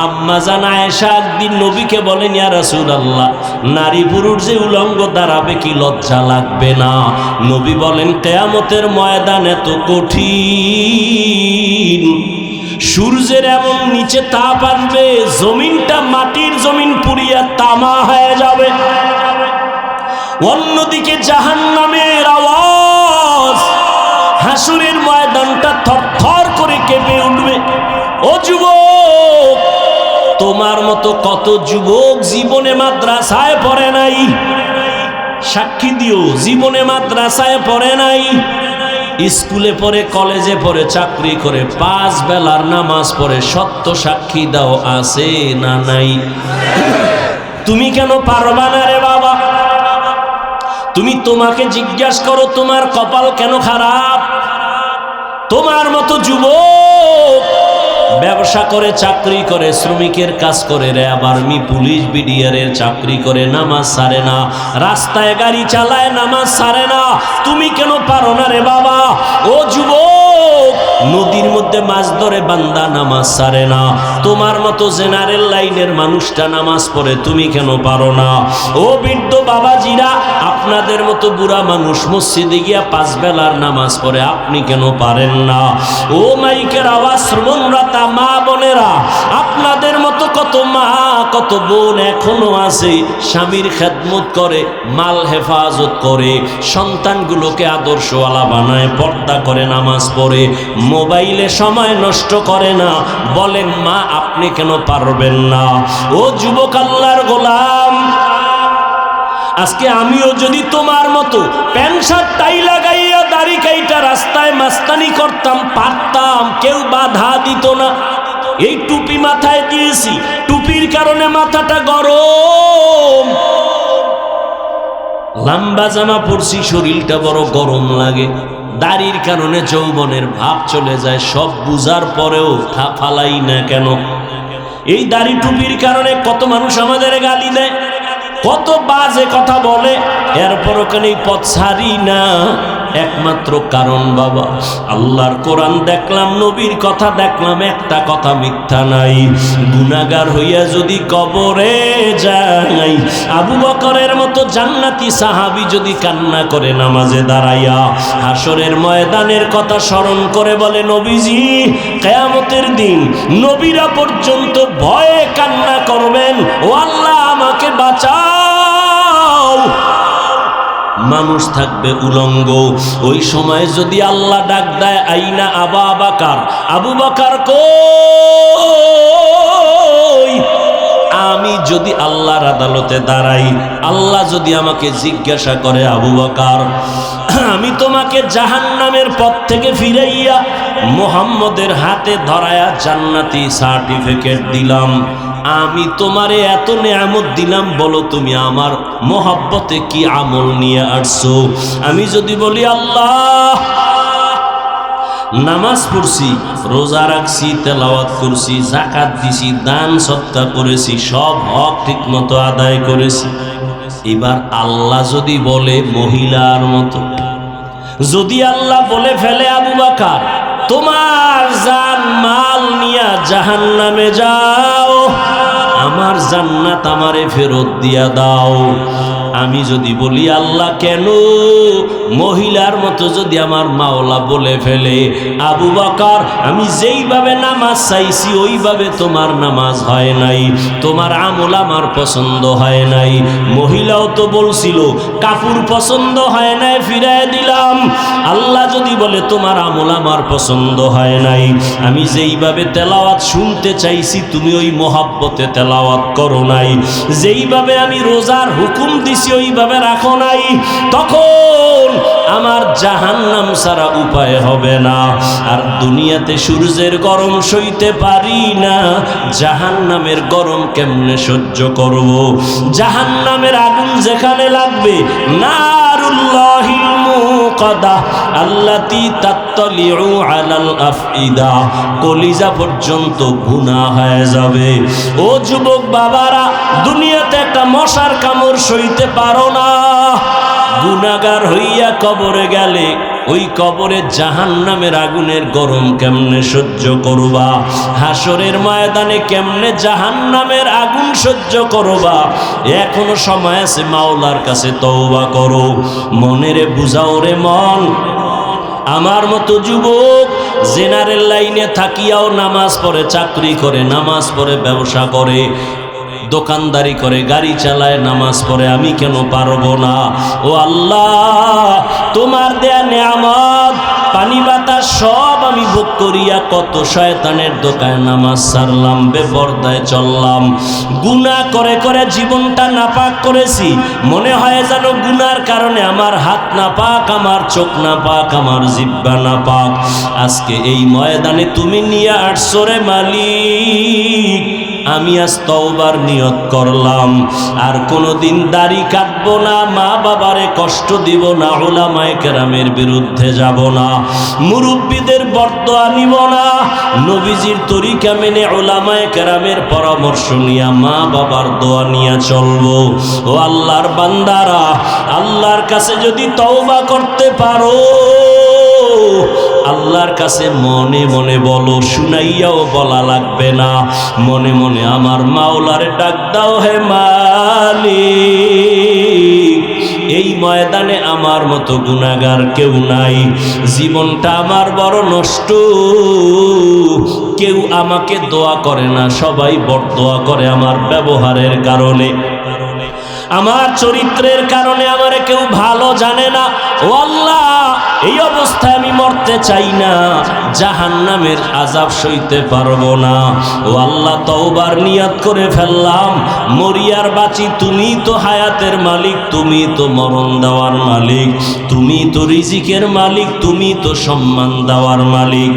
আম্মা জান আয়েশা একদিন নবীকে বলেন, ইয়া রাসূলুল্লাহ, নারী পুরুষ যে উলঙ্গ দাঁড়াবে কি লজ্জা লাগবে না? নবী বলেন, কিয়ামতের ময়দান এত কঠিন, সূর্যের এমন নিচে তাপ আসবে, জমিনটা মাটির জমিন পুড়িয়া তামা হয়ে যাবে। অন্যদিকে জাহান্নামের আওয়াজ, হাসুরের ময়দানটা থরথর করে কেঁপে উঠবে। ও যুবক, তোমার মতো কত যুবক জীবনে মাদ্রাসায় পড়ে নাই, সাক্ষী দিও, জীবনে মাদ্রাসায় পড়ে নাই, স্কুলে পড়ে, কলেজে পড়ে, চাকরি করে, 5 বেলার নামাজ পড়ে, সত্য সাক্ষী দাও, আছে না নাই? তুমি কেন পারবা না রে বাবা? তুমি তোমাকে জিজ্ঞাসা করো, তোমার কপাল কেন খারাপ? তোমার মতো যুবক ব্যবসা করে, চাকরি করে, শ্রমিকের কাজ করে, র্যাব, আর্মি, পুলিশ, বিডিআরের চাকরি করে, নামাজ ছাড়ে না, রাস্তায় গাড়ি চালায়, নামাজ ছাড়ে না। তুমি কেন পারো না রে বাবা? ও যুবক, নদীর মধ্যে মাছ ধরে বান্দা নামাজ ছাড়ে না, তোমার মতো জেনারেল লাইনের মানুষটা নামাজ পড়ে, তুমি কেন পারো না? ও বৃদ্ধ বাবাজিরা, আপনাদের মতো বুড়া মানুষ মসজিদে গিয়া 5 বেলার নামাজ পড়ে, আপনি কেন পারেন না? ও মাইকের আওয়াজ শ্রবণরতা মা বোনেরা, আপনাদের মতো কত মা, কত বোন এখনো আছে, স্বামীর খেদমত করে, মাল হেফাজত করে, সন্তানগুলোকে আদর্শওয়ালা বানায়, পর্দা করে, নামাজ পড়ে, মোবাইলে সময় নষ্ট করে না। বলেন মা, আপনি কেন পারবেন না? ও যুবক আল্লাহর গোলাম, আজকে আমিও যদি তোমার মতো প্যান্ট শার্ট টাই লাগাইয়া দাড়ি কাইটা রাস্তায় মাস্তানি করতাম, পারতাম, কেউ বাধা দিত না। এই টুপি মাথায় দিয়েছি, টুপির কারণে মাথাটা গরম, লম্বা জামা পরছি, শরীরটা বড় গরম লাগে, দাড়ির কারণে যৌবনের ভাব চলে যায়। সব বুঝার পরেও ফালাই না কেন? এই দাড়ি টুপির কারণে কত মানুষ আমাদের গালি দেয়, কত বাজে কথা বলে, এরপরও কেন এই পথ ছাড়ি না? একমাত্র কারণ বাবা, আল্লাহর কোরআন দেখলাম, নবীর কথা দেখলাম, একটা কথা মিথ্যা নাই। গুনাহগার হইয়া যদি কবরে যাই, আবু বকরের মতো জান্নাতি সাহাবী যদি কান্না করে নামাজে দাঁড়াইয়া, হাসরের ময়দানের কথা স্মরণ করে বলে, নবীজি কিয়ামতের দিন নবীরা পর্যন্ত ভয়ে কান্না করবেন, ও আল্লাহ আমাকে বাঁচাও। মানুষ থাকবে উলঙ্গ, ওই সময় যদি আল্লাহ ডাক দেয়, আইনা আবা বাকার, আবু বকর কই? যদি আল্লাহর আদালতে দাঁড়াই, আল্লাহ যদি আমাকে জিজ্ঞাসা করে, আবু বকর আমি তোমাকে জাহান্নামের পথ থেকে ফিরাইয়া মুহাম্মদের হাতে ধরায়া জান্নাতি সার্টিফিকেট দিলাম, আমি তোমারে এত নেয়ামত দিলাম, বলো তুমি আমার মোহাব্বতে কি আমল নিয়ে আসছো? আমি যদি বলি আল্লাহ নামাজ পড়ছি, রোজা রাখছি, তেলাওয়াত করছি, যাকাত দিছি, দান সদকা করেছি, সব হক ঠিক মতো আদায় করেছি, এবার আল্লাহ যদি বলে মহিলার মতো, যদি আল্লাহ বলে ফেলে আবু বকর তোমার জান মাল নিয়া জাহান্নামে যাও, আমার জান্নাত আমারে ফেরত দিয়া দাও, আমি যদি বলি আল্লাহ কেন? মহিলার মতো যদি আমার মাওলা বলে ফেলে, আবু বকর আমি যেইভাবে নামাজ চাইছি ওইভাবে তোমার নামাজ হয় নাই, তোমার আমল আমার পছন্দ হয় নাই, মহিলাও তো বলছিল কাপড় পছন্দ হয় নাই ফিরায় দিলাম, আল্লাহ যদি বলে তোমার আমল আমার পছন্দ হয় নাই, আমি যেইভাবে তেলাওয়াত শুনতে চাইছি তুমি ওই মোহাব্বতে তেলাওয়াত করো নাই, যেইভাবে আমি রোজার হুকুম দিছি ওইভাবে রাখো নাই, তখন আমার জাহান্নাম ছাড়া উপায় হবে না। আর দুনিয়াতে সূর্যের গরম সইতে পারি না, জাহান্নামের গরম কেমনে সহ্য করব? জাহান্নামের আগুন যেখানে লাগবে, নারুল্লাহিল মুকাদা আল্লাতী তাত্তালিউ আলাল আফইদা, কলিজা পর্যন্ত ভুনা হয়ে যাবে। ও যুবক বাবারা, দুনিয়াতে একটা মশার কামড় সইতে পারো না, গুনাহগার হইয়া কবরে গেলে ওই কবরে জাহান্নামের আগুনের গরম কেমনে সহ্য করবা? হাসরের ময়দানে কেমনে জাহান্নামের আগুন সহ্য করবা? এখনো সময় আছে, মাওলার কাছে তওবা করো, মনেরে বুঝাও রে মন। আমার মতো যুবক জেনারেল লাইনে থাকিয়াও নামাজ পড়ে, চাকরি করে, নামাজ পড়ে, ব্যবসা করে, দোকানদারি করে, গাড়ি চালায়, নামাজ পড়ে, আমি কেন পারবো না? ও আল্লাহ, তোমার দেয়া নেয়ামত পানি বাতাস সব আমি ভোগ করিয়া কত শয়তানের দোকানে নামাজ ছাড়লাম, বেপরদায় চললাম, গুনাহ করে করে জীবনটা নাপাক করেছি, মনে হয় যেন গুনার কারণে আমার হাত নাপাক, আমার চোখ নাপাক, আমার জিহ্বা নাপাক। আজকে এই ময়দানে তুমি নিয়ে আসছো রে মালিক, আমি আজ তওবার নিয়ত করলাম, আর কোনোদিন দাড়ি কাটবো না, মা বাবারে কষ্ট দিব না, উলামায়ে কেরামের বিরুদ্ধে যাব না, মুরব্বীদের বরদোয়া নিব না, নবীজির তরিকা মেনে উলামায়ে কেরামের পরামর্শ নিয়া মা বাবার দোয়া নিয়ে চলবো। ও আল্লাহর বান্দারা, আল্লাহর কাছে যদি তওবা করতে পারো, আল্লাহর কাছে মনে মনে বলো, শুনাইয়াও বলা লাগবে না, মনে মনে আমার মাওলারে ডাক দাও, হে মালিক এই ময়দানে আমার মতো গুনাহগার কেউ নাই, জীবনটা আমার বড় নষ্ট, কেউ আমাকে দোয়া করে না, সবাই বরদোয়া করে আমার ব্যবহারের কারণে, আমার চরিত্রের কারণে আমারে কেউ ভালো জানে না। ও আল্লাহ, এই অবস্থায় আমি মরতে চাই না, জাহান্নামের আযাব সইতে পারবো না। ও আল্লাহ, তওবার নিয়ত করে ফেললাম, মরিয়ার বাঁচি, তুমি তো হায়াতের মালিক, তুমি তো মরণ দেওয়ার মালিক, তুমি তো রিজিকের মালিক, তুমি তো সম্মান দেওয়ার মালিক।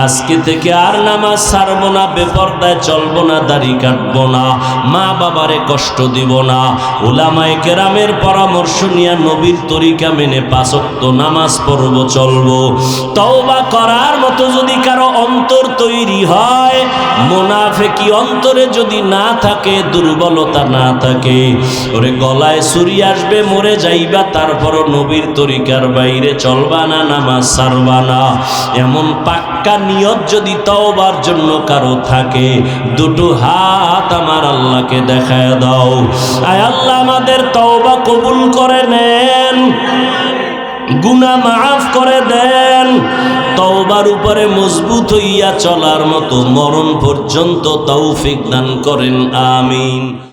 আজকে থেকে আর নামাজ ছাড়বো না, বেপরদায় চলবো না, দাড়ি কাটবো না, মা বাবারে কষ্ট দিব না, উলামায়ে কেরামের পরামর্শ নিয়ে নবীর তরিকা মেনে 5 ওয়াক্ত নামাজ পড়ব, চলবো। তওবা করার মতো যদি কারো অন্তর তৈরি হয়, মুনাফিকি অন্তরে যদি না থাকে, দুর্বলতা না থাকে, ওরে গলায় ছুরি আসবে, মরে যাইবা, তারপরও নবীর তরিকার বাইরে চলবা না, নামাজ ছাড়বা না, এমন পাক্কা নিয়ত যদি তওবার জন্য কারো থাকে, দুটো হাত আমার আল্লাহকে দেখায় দাও। আয় আল্লাহ, আমাদের তওবা কবুল করে নেন, গুনাহ মাফ করে দেন, তওবার উপরে মজবুত হইয়া চলার মতো মরণ পর্যন্ত তৌফিক দান করেন, আমিন।